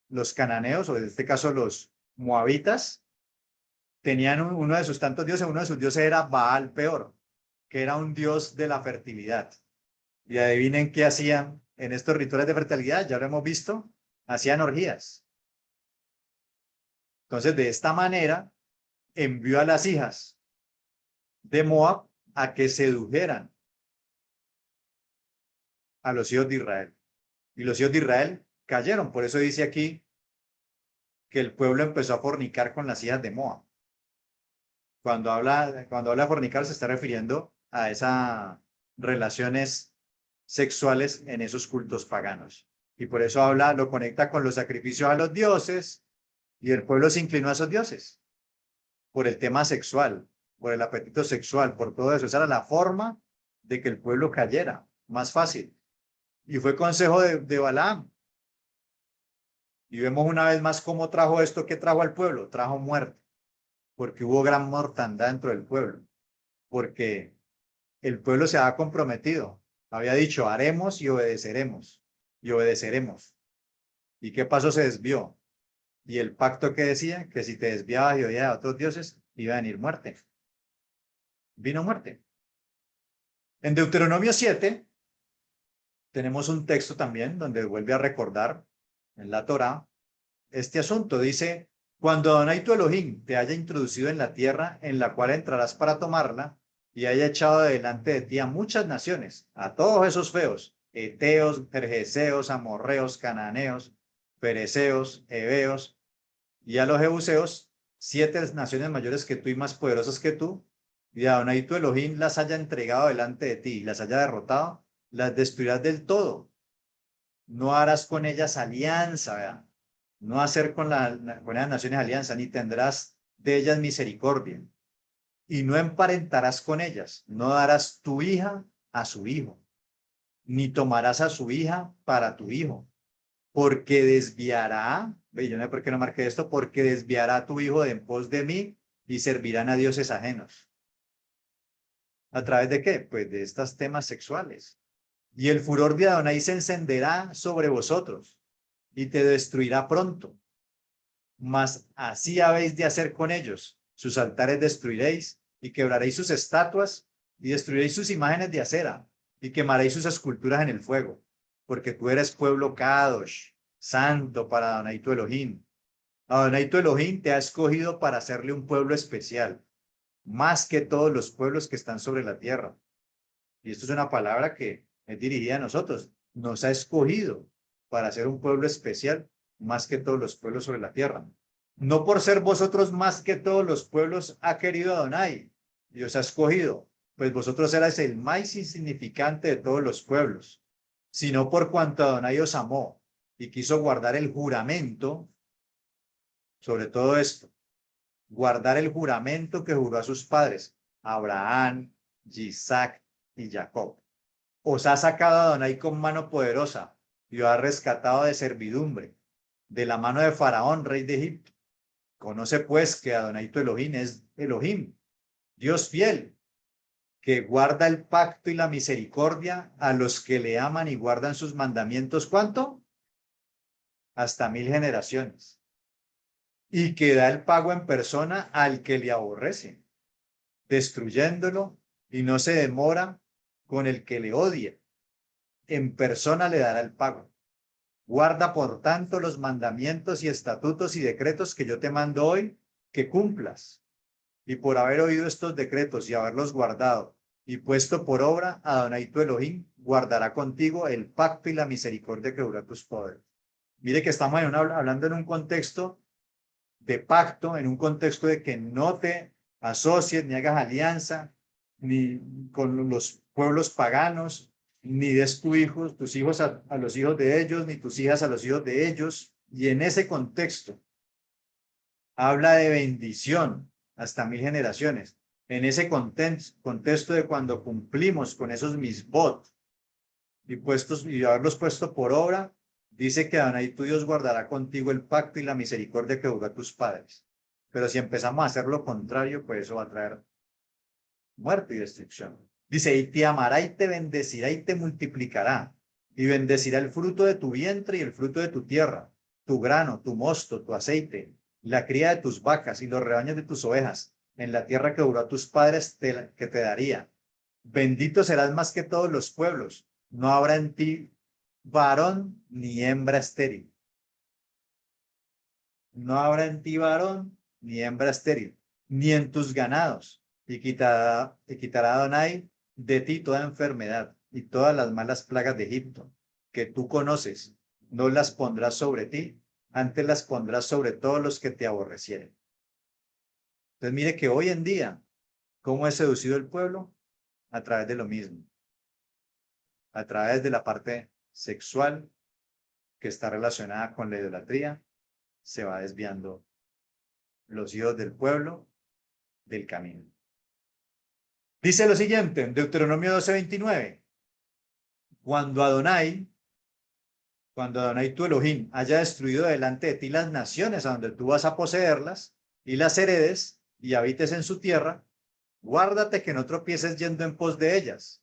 los cananeos, o en este caso los moabitas, tenían uno de sus tantos dioses, uno de sus dioses era Baal Peor, que era un dios de la fertilidad. Y adivinen qué hacían en estos rituales de fertilidad, ya lo hemos visto, hacían orgías. Entonces, de esta manera, envió a las hijas de Moab a que sedujeran a los hijos de Israel. Y los hijos de Israel cayeron. Por eso dice aquí que el pueblo empezó a fornicar con las hijas de Moab. Cuando habla de fornicar, se está refiriendo a esas relaciones sexuales en esos cultos paganos. Y por eso lo conecta con los sacrificios a los dioses, y el pueblo se inclinó a esos dioses por el tema sexual, por el apetito sexual, por todo eso. Esa era la forma de que el pueblo cayera, más fácil. Y fue consejo de Balaam. Y vemos una vez más cómo trajo esto. ¿Qué trajo al pueblo? Trajo muerte, porque hubo gran mortandad dentro del pueblo, porque el pueblo se había comprometido, había dicho, haremos y obedeceremos, y obedeceremos. ¿Y qué pasó? Se desvió. Y el pacto que decía, que si te desviabas y oías a otros dioses, iba a venir muerte. Vino muerte. En Deuteronomio 7, tenemos un texto también donde vuelve a recordar en la Torá este asunto. Dice, cuando Adonai tu Elohim te haya introducido en la tierra en la cual entrarás para tomarla, y haya echado delante de ti a muchas naciones, a todos esos feos, eteos, gergeseos, amorreos, cananeos, fereceos, heveos, y a los jebuseos, 7 naciones mayores que tú y más poderosas que tú, y Adonai tu Elohim las haya entregado delante de ti y las haya derrotado, las destruirás del todo. No harás con ellas alianza, ¿verdad? No hacer con las naciones alianza, ni tendrás de ellas misericordia. Y no emparentarás con ellas, no darás tu hija a su hijo, ni tomarás a su hija para tu hijo, porque desviará, ve, yo no sé por qué no marqué esto, porque desviará a tu hijo de en pos de mí y servirán a dioses ajenos. ¿A través de qué? Pues de estos temas sexuales. Y el furor de Adonai se encenderá sobre vosotros y te destruirá pronto. Mas así habéis de hacer con ellos. Sus altares destruiréis y quebraréis sus estatuas y destruiréis sus imágenes de acera y quemaréis sus esculturas en el fuego, porque tú eres pueblo Kadosh, santo para Adonai tu Elohim. Adonai tu Elohim te ha escogido para hacerle un pueblo especial, más que todos los pueblos que están sobre la tierra. Y esto es una palabra que es dirigida a nosotros. Nos ha escogido para ser un pueblo especial, más que todos los pueblos sobre la tierra. No por ser vosotros más que todos los pueblos ha querido Adonai y os ha escogido, pues vosotros erais el más insignificante de todos los pueblos, sino por cuanto Adonai os amó y quiso guardar el juramento sobre todo esto, guardar el juramento que juró a sus padres, Abraham, Isaac y Jacob. Os ha sacado a Adonai con mano poderosa y os ha rescatado de servidumbre, de la mano de Faraón, rey de Egipto. Conoce pues que Adonai tu Elohim es Elohim, Dios fiel, que guarda el pacto y la misericordia a los que le aman y guardan sus mandamientos. ¿Cuánto? Hasta 1000 generaciones. Y que da el pago en persona al que le aborrece, destruyéndolo, y no se demora con el que le odia. En persona le dará el pago. Guarda, por tanto, los mandamientos y estatutos y decretos que yo te mando hoy, que cumplas. Y por haber oído estos decretos y haberlos guardado y puesto por obra, Adonai tu Elohim guardará contigo el pacto y la misericordia que dura tus poderes. Mire que estamos hablando en un contexto de pacto, en un contexto de que no te asocies ni hagas alianza ni con los pueblos paganos, ni des tus hijos a los hijos de ellos, ni tus hijas a los hijos de ellos. Y en ese contexto habla de bendición hasta 1000 generaciones. En ese contexto de cuando cumplimos con esos misbot y haberlos puesto por obra, dice que Adonai tu Dios guardará contigo el pacto y la misericordia que juró a tus padres. Pero si empezamos a hacer lo contrario, pues eso va a traer muerte y destrucción. Dice, y te amará y te bendecirá y te multiplicará, y bendecirá el fruto de tu vientre y el fruto de tu tierra, tu grano, tu mosto, tu aceite, la cría de tus vacas y los rebaños de tus ovejas, en la tierra que juró a tus padres que te daría. Bendito serás más que todos los pueblos, no habrá en ti varón ni hembra estéril. No habrá en ti varón ni hembra estéril, ni en tus ganados, y quitará Adonai de ti toda enfermedad y todas las malas plagas de Egipto, que tú conoces, no las pondrás sobre ti, antes las pondrás sobre todos los que te aborrecieren. Entonces mire que hoy en día, ¿cómo es seducido el pueblo? A través de lo mismo, a través de la parte sexual que está relacionada con la idolatría, se va desviando los hijos del pueblo del camino. Dice lo siguiente, en Deuteronomio 12:29, cuando Adonai tu Elohim haya destruido delante de ti las naciones a donde tú vas a poseerlas y las heredes y habites en su tierra, guárdate que no tropieces yendo en pos de ellas,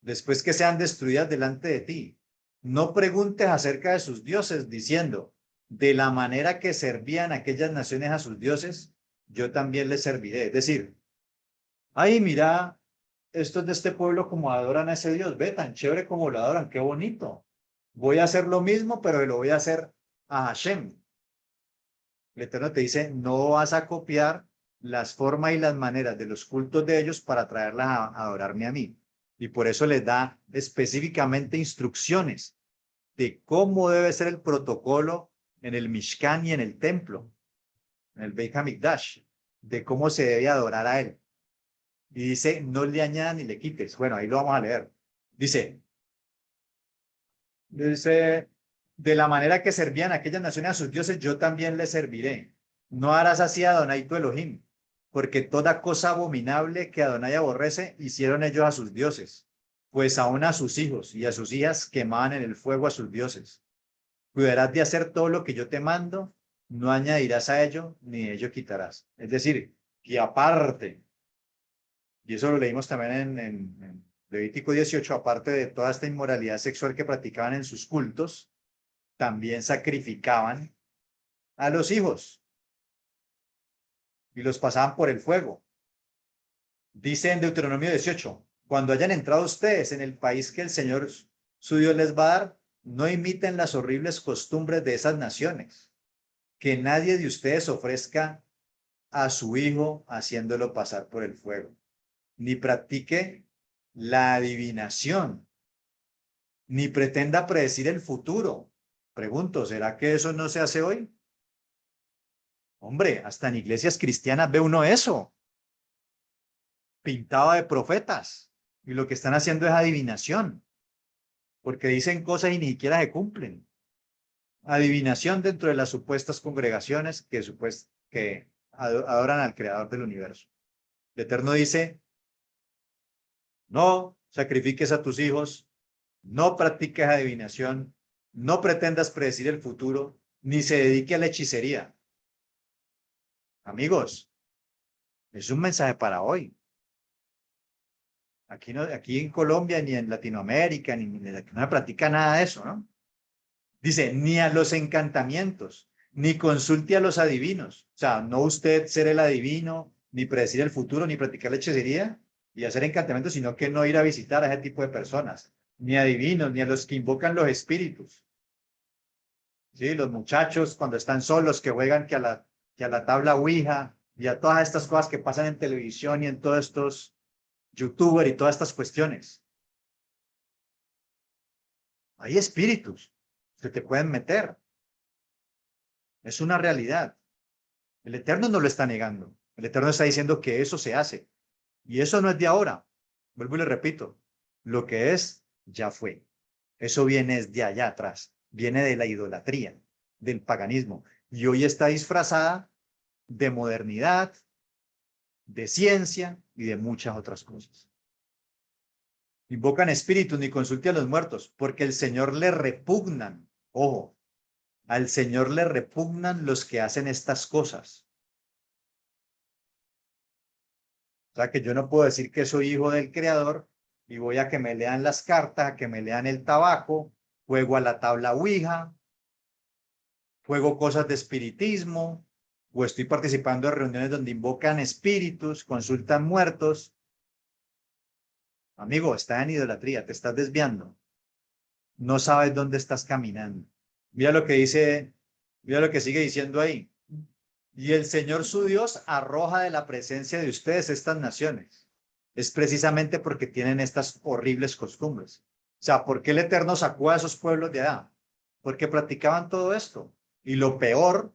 después que sean destruidas delante de ti. No preguntes acerca de sus dioses, diciendo, de la manera que servían aquellas naciones a sus dioses, yo también les serviré. Es decir, ay, mira, estos de este pueblo como adoran a ese Dios, ve, tan chévere como lo adoran, qué bonito. Voy a hacer lo mismo, pero lo voy a hacer a Hashem. El Eterno te dice, no vas a copiar las formas y las maneras de los cultos de ellos para traerlas a adorarme a mí. Y por eso les da específicamente instrucciones de cómo debe ser el protocolo en el Mishkan y en el templo. en el Beit HaMikdash, de cómo se debe adorar a él. Y dice, no le añadas ni le quites. Bueno, ahí lo vamos a leer. Dice, de la manera que servían aquellas naciones a sus dioses, yo también les serviré. No harás así a Adonai tu Elohim, porque toda cosa abominable que Adonai aborrece, hicieron ellos a sus dioses, pues aún a sus hijos y a sus hijas quemaban en el fuego a sus dioses. Cuidarás de hacer todo lo que yo te mando, no añadirás a ello, ni de ello quitarás. Es decir, que aparte, y eso lo leímos también en Levítico 18, aparte de toda esta inmoralidad sexual que practicaban en sus cultos, también sacrificaban a los hijos y los pasaban por el fuego. Dice en Deuteronomio 18, cuando hayan entrado ustedes en el país que el Señor su Dios les va a dar, no imiten las horribles costumbres de esas naciones. Que nadie de ustedes ofrezca a su hijo haciéndolo pasar por el fuego, ni practique la adivinación, ni pretenda predecir el futuro. Pregunto, ¿será que eso no se hace hoy? Hombre, hasta en iglesias cristianas ve uno eso, pintado de profetas, y lo que están haciendo es adivinación, porque dicen cosas y ni siquiera se cumplen. Adivinación dentro de las supuestas congregaciones que adoran al creador del universo. El Eterno dice, no sacrifiques a tus hijos, no practiques adivinación, no pretendas predecir el futuro, ni se dedique a la hechicería. Amigos, es un mensaje para hoy. Aquí, no, aquí en Colombia, ni en Latinoamérica, ni no se practica nada de eso, ¿no? Dice, ni a los encantamientos, ni consulte a los adivinos. O sea, no usted ser el adivino, ni predecir el futuro, ni practicar la hechicería y hacer encantamientos, sino que no ir a visitar a ese tipo de personas, ni adivinos, ni a los que invocan los espíritus. ¿Sí? Los muchachos cuando están solos, que juegan que a la tabla Ouija y a todas estas cosas que pasan en televisión y en todos estos youtubers y todas estas cuestiones. Hay espíritus que te pueden meter. Es una realidad. El Eterno no lo está negando. El Eterno está diciendo que eso se hace. Y eso no es de ahora. Vuelvo y le repito. Lo que es, ya fue. Eso viene de allá atrás. Viene de la idolatría, del paganismo. Y hoy está disfrazada de modernidad, de ciencia y de muchas otras cosas. Invocan espíritus ni consulte a los muertos, porque el Señor le repugnan. Ojo, al Señor le repugnan los que hacen estas cosas. O sea que yo no puedo decir que soy hijo del Creador y voy a que me lean las cartas, a que me lean el tabaco, juego a la tabla Ouija, juego cosas de espiritismo, o estoy participando en reuniones donde invocan espíritus, consultan muertos. Amigo, está en idolatría, te estás desviando. No sabes dónde estás caminando. Mira lo que dice, mira lo que sigue diciendo ahí. Y el Señor su Dios arroja de la presencia de ustedes estas naciones. Es precisamente porque tienen estas horribles costumbres. O sea, ¿por qué el Eterno sacó a esos pueblos de allá? Porque practicaban todo esto. Y lo peor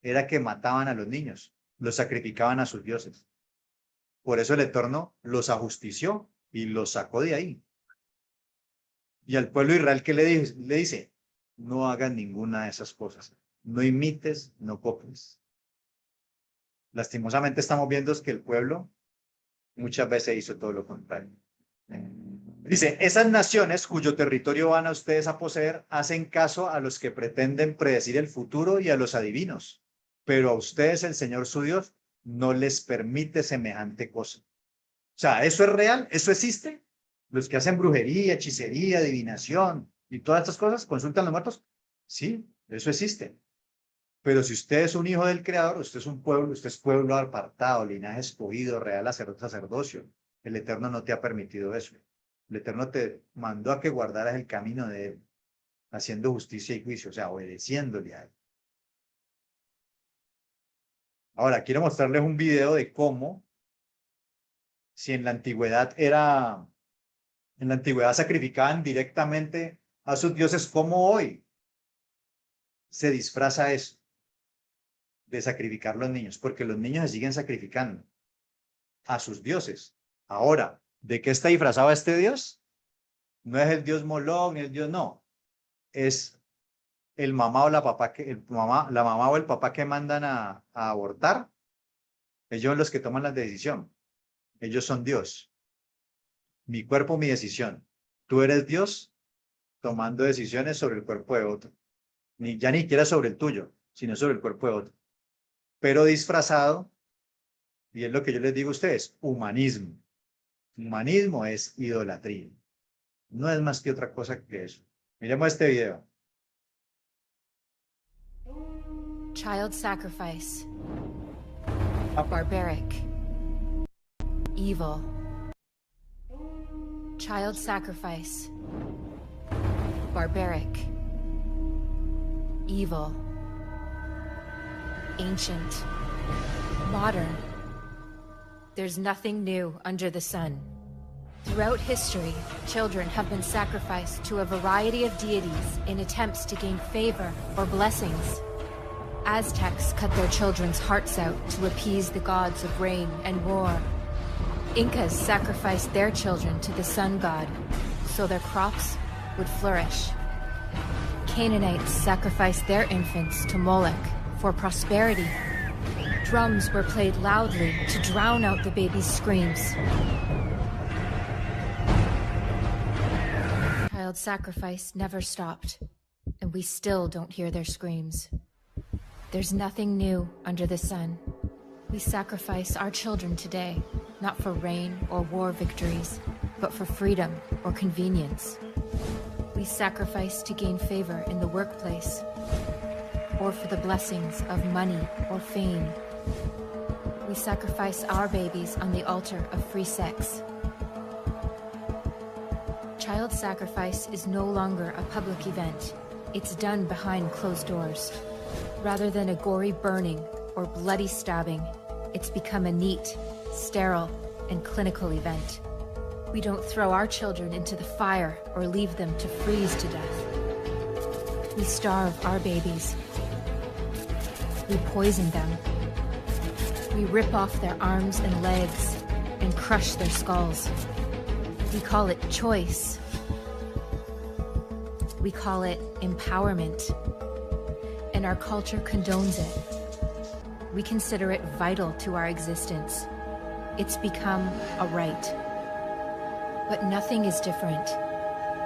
era que mataban a los niños, los sacrificaban a sus dioses. Por eso el Eterno los ajustició y los sacó de ahí. Y al pueblo de Israel, ¿qué le dice? No hagan ninguna de esas cosas. No imites, no copies. Lastimosamente estamos viendo que el pueblo muchas veces hizo todo lo contrario. Dice, esas naciones cuyo territorio van a ustedes a poseer hacen caso a los que pretenden predecir el futuro y a los adivinos, pero a ustedes el Señor su Dios no les permite semejante cosa. O sea, ¿eso es real? ¿Eso existe? Los que hacen brujería, hechicería, adivinación y todas estas cosas, consultan a los muertos. Sí, eso existe. Pero si usted es un hijo del Creador, usted es un pueblo, usted es pueblo apartado, linaje escogido, real sacerdocio. El Eterno no te ha permitido eso. El Eterno te mandó a que guardaras el camino de Él, haciendo justicia y juicio, o sea, obedeciéndole a Él. Ahora, quiero mostrarles un video de cómo, si en la antigüedad sacrificaban directamente a sus dioses, como hoy se disfraza eso. de sacrificar los niños, porque los niños se siguen sacrificando a sus dioses. Ahora, ¿de qué está disfrazado este Dios? No es el Dios Moloch, ni el Dios, no. Es el mamá o la papá la mamá o el papá que mandan a abortar. Ellos son los que toman la decisión. Ellos son Dios. Mi cuerpo, mi decisión. Tú eres Dios tomando decisiones sobre el cuerpo de otro. Ya ni siquiera sobre el tuyo, sino sobre el cuerpo de otro. Pero disfrazado, y es lo que yo les digo a ustedes, humanismo. Humanismo es idolatría. No es más que otra cosa que eso. Miremos este video. Child sacrifice. Barbaric. Evil. Child sacrifice. Barbaric. Evil. Ancient. Modern. There's nothing new under the sun. Throughout history, children have been sacrificed to a variety of deities in attempts to gain favor or blessings. Aztecs cut their children's hearts out to appease the gods of rain and war. Incas sacrificed their children to the sun god so their crops would flourish. Canaanites sacrificed their infants to Moloch for prosperity. Drums were played loudly to drown out the baby's screams. Child sacrifice never stopped, and we still don't hear their screams. There's nothing new under the sun. We sacrifice our children today, not for rain or war victories, but for freedom or convenience. We sacrifice to gain favor in the workplace, or for the blessings of money or fame. We sacrifice our babies on the altar of free sex. Child sacrifice is no longer a public event. It's done behind closed doors. Rather than a gory burning or bloody stabbing, it's become a neat, sterile, and clinical event. We don't throw our children into the fire or leave them to freeze to death. We starve our babies. We poison them. We rip off their arms and legs and crush their skulls. We call it choice. We call it empowerment. And our culture condones it. We consider it vital to our existence. It's become a right. But nothing is different.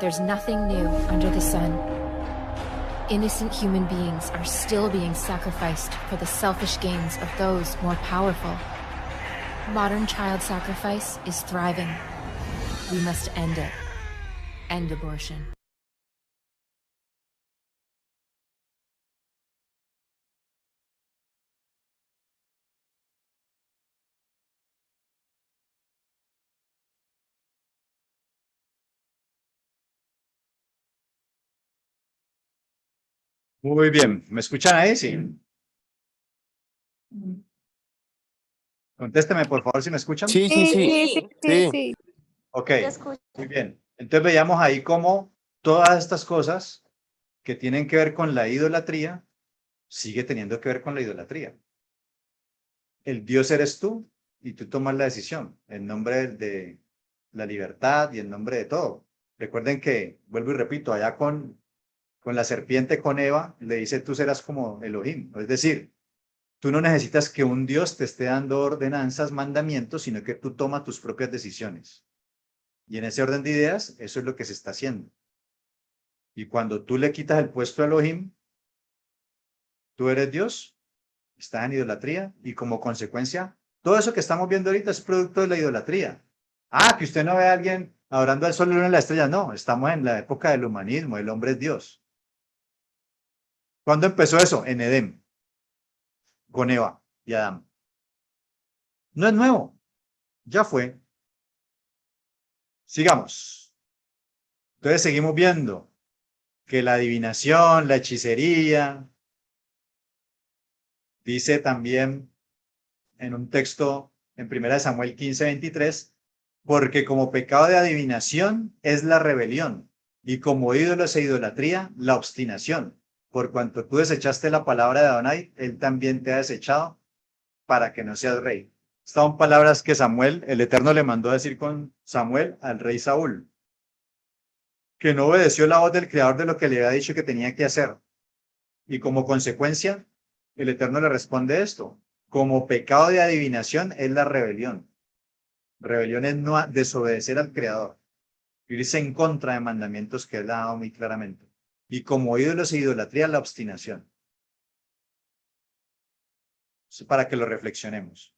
There's nothing new under the sun. Innocent human beings are still being sacrificed for the selfish gains of those more powerful. Modern child sacrifice is thriving. We must end it. End abortion. Muy bien. ¿Me escuchan ahí? Sí. Contésteme, por favor, si me escuchan. Sí, sí, sí. Sí. Ok, muy bien. Entonces veíamos ahí cómo todas estas cosas que tienen que ver con la idolatría, sigue teniendo que ver con la idolatría. El Dios eres tú y tú tomas la decisión en nombre de la libertad y en nombre de todo. Recuerden que, vuelvo y repito, allá con la serpiente, con Eva, le dice tú serás como Elohim. Es decir, tú no necesitas que un Dios te esté dando ordenanzas, mandamientos, sino que tú tomas tus propias decisiones. Y en ese orden de ideas, eso es lo que se está haciendo. Y cuando tú le quitas el puesto a Elohim, tú eres Dios, estás en idolatría, y como consecuencia, todo eso que estamos viendo ahorita es producto de la idolatría. Ah, que usted no ve a alguien adorando al sol, la luna y la estrella. No, estamos en la época del humanismo, el hombre es Dios. ¿Cuándo empezó eso? En Edén, con Eva y Adán. No es nuevo, ya fue. Sigamos. Entonces seguimos viendo que la adivinación, la hechicería, dice también en un texto en 1 Samuel 15:23, porque como pecado de adivinación es la rebelión, y como ídolos e idolatría, la obstinación. por cuanto tú desechaste la palabra de Adonai, él también te ha desechado para que no seas rey. Estas son palabras que Samuel, el Eterno, le mandó a decir con Samuel al rey Saúl, que no obedeció la voz del Creador de lo que le había dicho que tenía que hacer. Y como consecuencia, el Eterno le responde esto. Como pecado de adivinación es la rebelión. Rebelión es no desobedecer al Creador, irse en contra de mandamientos que él ha dado muy claramente. Y como ídolos e idolatría, la obstinación. Eso para que lo reflexionemos.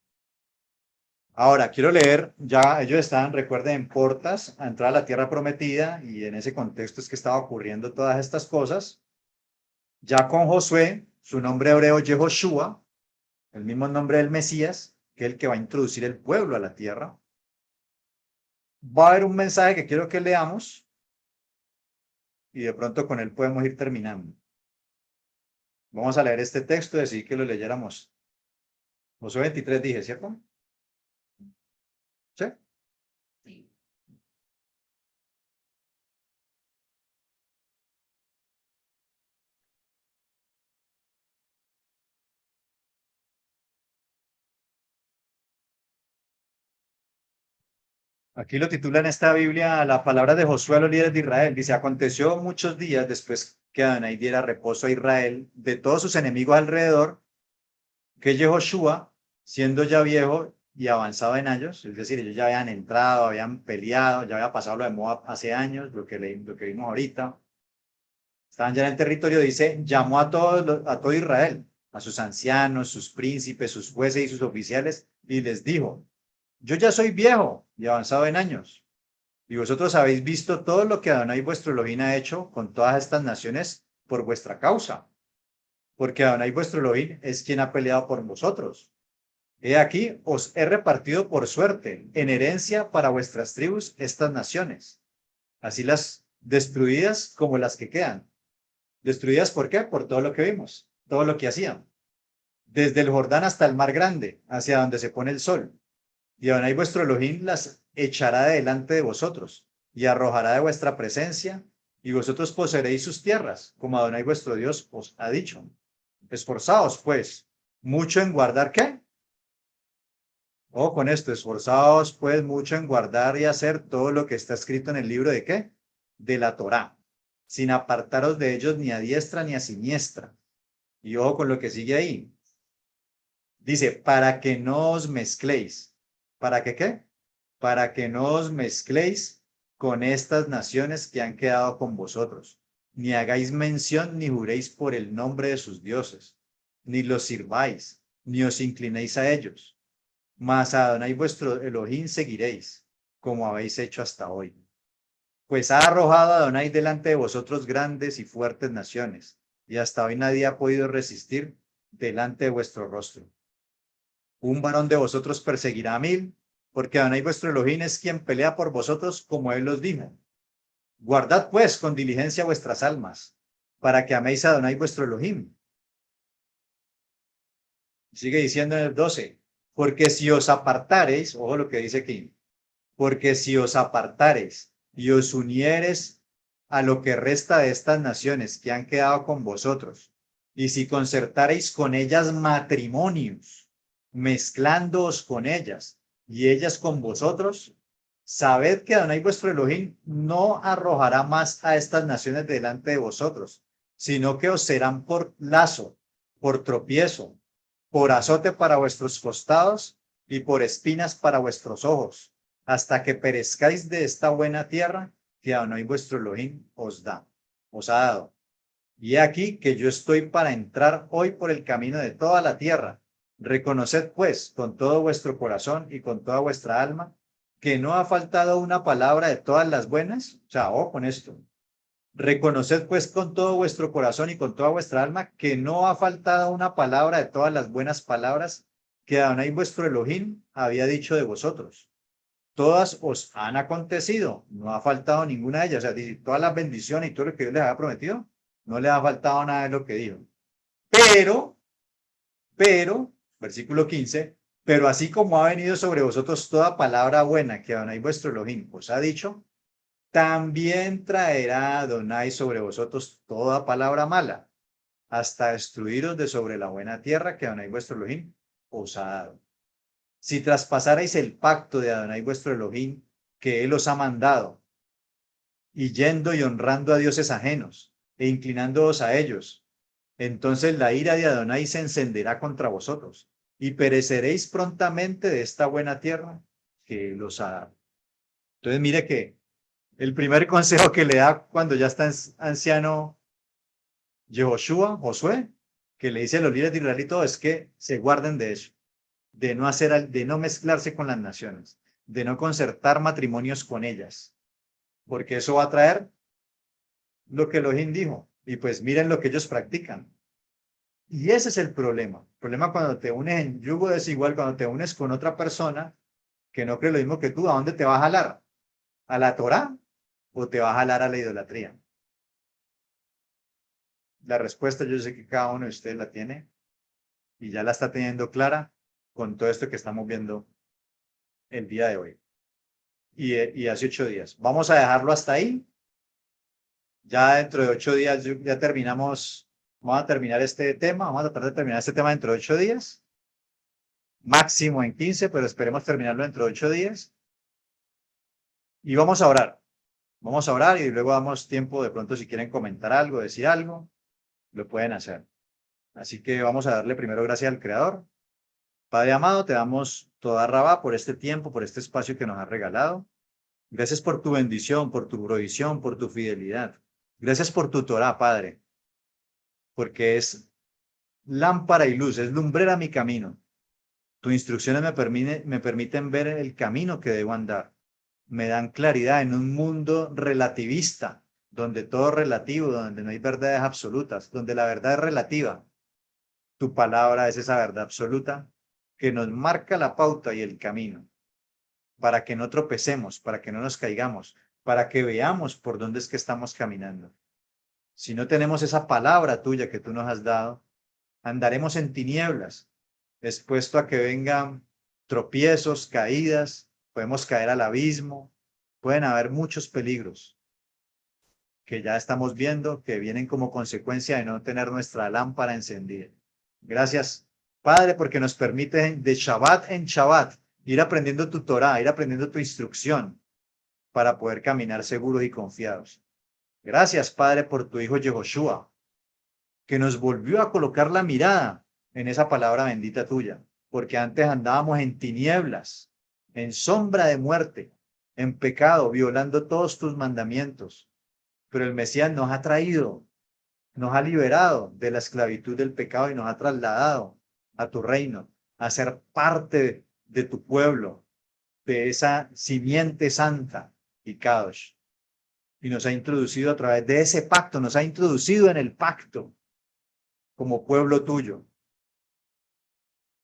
Ahora, quiero leer, ya ellos estaban, recuerden, en portas a entrar a la tierra prometida, y en ese contexto es que estaba ocurriendo todas estas cosas. Ya con Josué, su nombre hebreo Yehoshua, el mismo nombre del Mesías, que es el que va a introducir el pueblo a la tierra. Va a haber un mensaje que quiero que leamos, y de pronto con él podemos ir terminando. Vamos a leer este texto y decir que lo leyéramos. Josué 23 dije, ¿cierto? ¿Sí? Aquí lo titulan esta Biblia, la palabra de Josué a los líderes de Israel. Dice, aconteció muchos días después que Adonai diera reposo a Israel de todos sus enemigos alrededor, que Yehoshua, siendo ya viejo y avanzado en años, es decir, ellos ya habían entrado, habían peleado, ya había pasado lo de Moab hace años, lo que vimos ahorita, estaban ya en el territorio, dice, llamó a todo Israel, a sus ancianos, sus príncipes, sus jueces y sus oficiales, y les dijo, yo ya soy viejo y avanzado en años, y vosotros habéis visto todo lo que Adonai vuestro Elohim ha hecho con todas estas naciones por vuestra causa, porque Adonai vuestro Elohim es quien ha peleado por vosotros. He aquí, os he repartido por suerte, en herencia para vuestras tribus, estas naciones, así las destruidas como las que quedan. ¿Destruidas por qué? Por todo lo que vimos, todo lo que hacían. Desde el Jordán hasta el mar grande, hacia donde se pone el sol. Y Adonai vuestro Elohim las echará de delante de vosotros, y arrojará de vuestra presencia, y vosotros poseeréis sus tierras, como Adonai vuestro Dios os ha dicho. Esforzaos, pues, mucho en guardar, ¿qué? Oh, con esto, esforzaos, pues, mucho en guardar y hacer todo lo que está escrito en el libro de ¿qué? De la Torá, sin apartaros de ellos ni a diestra ni a siniestra. Y ojo con lo que sigue ahí. Dice, para que no os mezcléis. ¿Para que qué? Para que no os mezcléis con estas naciones que han quedado con vosotros, ni hagáis mención ni juréis por el nombre de sus dioses, ni los sirváis, ni os inclinéis a ellos. Mas a Adonai vuestro Elohim seguiréis, como habéis hecho hasta hoy. Pues ha arrojado a Adonai delante de vosotros grandes y fuertes naciones, y hasta hoy nadie ha podido resistir delante de vuestro rostro. Un varón de vosotros perseguirá a 1000, porque Adonai vuestro Elohim es quien pelea por vosotros, como él os dijo. Guardad pues con diligencia vuestras almas, para que améis a Adonai vuestro Elohim. Sigue diciendo en el 12, porque si os apartareis, ojo lo que dice aquí, porque si os apartareis y os uniereis a lo que resta de estas naciones que han quedado con vosotros, y si concertareis con ellas matrimonios, mezclándoos con ellas, y ellas con vosotros, sabed que Adonai vuestro Elohim no arrojará más a estas naciones delante de vosotros, sino que os serán por lazo, por tropiezo, por azote para vuestros costados y por espinas para vuestros ojos, hasta que perezcáis de esta buena tierra que Adonai vuestro Elohim os ha dado. Y aquí que yo estoy para entrar hoy por el camino de toda la tierra. Reconoced pues con todo vuestro corazón y con toda vuestra alma que no ha faltado una palabra de todas las buenas. O sea, ojo con esto. Reconoced pues con todo vuestro corazón y con toda vuestra alma que no ha faltado una palabra de todas las buenas palabras que Adonai vuestro Elohim había dicho de vosotros. Todas os han acontecido, no ha faltado ninguna de ellas. O sea, todas las bendiciones y todo lo que Dios les había prometido, no les ha faltado nada de lo que dijo. Pero, versículo 15, pero así como ha venido sobre vosotros toda palabra buena que Adonai vuestro Elohim os ha dicho, también traerá Adonai sobre vosotros toda palabra mala, hasta destruiros de sobre la buena tierra que Adonai vuestro Elohim os ha dado. Si traspasarais el pacto de Adonai vuestro Elohim que él os ha mandado, y yendo y honrando a dioses ajenos, e inclinándoos a ellos, entonces la ira de Adonai se encenderá contra vosotros, y pereceréis prontamente de esta buena tierra que él os ha dado. Entonces mire que el primer consejo que le da cuando ya está anciano Josué, que le dice a los líderes de Israel y todo, es que se guarden de eso, de no mezclarse con las naciones, de no concertar matrimonios con ellas, porque eso va a traer lo que Elohim dijo, y pues miren lo que ellos practican. Y ese es el problema. El problema cuando te unes en yugo desigual, cuando te unes con otra persona que no cree lo mismo que tú, ¿a dónde te va a jalar? ¿A la Torá o te va a jalar a la idolatría? La respuesta yo sé que cada uno de ustedes la tiene y ya la está teniendo clara con todo esto que estamos viendo el día de hoy y hace 8 días. Vamos a dejarlo hasta ahí. Ya dentro de 8 días ya terminamos, vamos a terminar este tema, vamos a tratar de terminar este tema dentro de 8 días, máximo en 15, pero esperemos terminarlo dentro de 8 días. Y vamos a orar y luego damos tiempo de pronto si quieren comentar algo, decir algo, lo pueden hacer. Así que vamos a darle primero gracias al Creador. Padre amado, te damos toda Rabá por este tiempo, por este espacio que nos has regalado. Gracias por tu bendición, por tu provisión, por tu fidelidad. Gracias por tu Torah, Padre, porque es lámpara y luz, es lumbrera mi camino. Tus instrucciones me permiten ver el camino que debo andar. Me dan claridad en un mundo relativista, donde todo es relativo, donde no hay verdades absolutas, donde la verdad es relativa. Tu palabra es esa verdad absoluta que nos marca la pauta y el camino para que no tropecemos, para que no nos caigamos, para que veamos por dónde es que estamos caminando. Si no tenemos esa palabra tuya que tú nos has dado, andaremos en tinieblas, expuesto a que vengan tropiezos, caídas, podemos caer al abismo, pueden haber muchos peligros que ya estamos viendo que vienen como consecuencia de no tener nuestra lámpara encendida. Gracias, Padre, porque nos permite de Shabbat en Shabbat ir aprendiendo tu Torah, ir aprendiendo tu instrucción para poder caminar seguros y confiados. Gracias, Padre, por tu Hijo Yehoshua, que nos volvió a colocar la mirada en esa palabra bendita tuya, porque antes andábamos en tinieblas, en sombra de muerte, en pecado, violando todos tus mandamientos. Pero el Mesías nos ha traído, nos ha liberado de la esclavitud del pecado y nos ha trasladado a tu reino, a ser parte de tu pueblo, de esa simiente santa y Kadosh. Y nos ha introducido a través de ese pacto, nos ha introducido en el pacto como pueblo tuyo.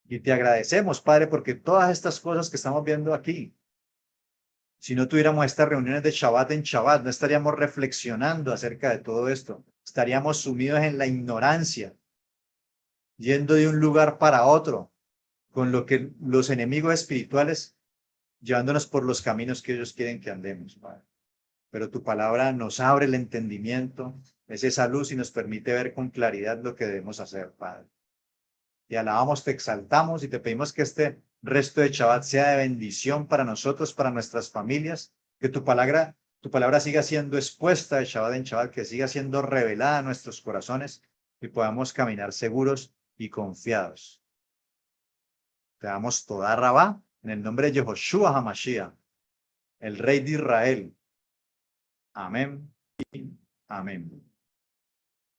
Y te agradecemos, Padre, porque todas estas cosas que estamos viendo aquí, si no tuviéramos estas reuniones de Shabbat en Shabbat, no estaríamos reflexionando acerca de todo esto. Estaríamos sumidos en la ignorancia, yendo de un lugar para otro, con lo que los enemigos espirituales llevándonos por los caminos que ellos quieren que andemos, Padre. Pero tu palabra nos abre el entendimiento, es esa luz y nos permite ver con claridad lo que debemos hacer, Padre. Te alabamos, te exaltamos y te pedimos que este resto de Shabbat sea de bendición para nosotros, para nuestras familias, que tu palabra siga siendo expuesta de Shabbat en Shabbat, que siga siendo revelada a nuestros corazones y podamos caminar seguros y confiados. Te damos toda Rabá en el nombre de Yehoshua HaMashiach, el Rey de Israel. Amén y amén.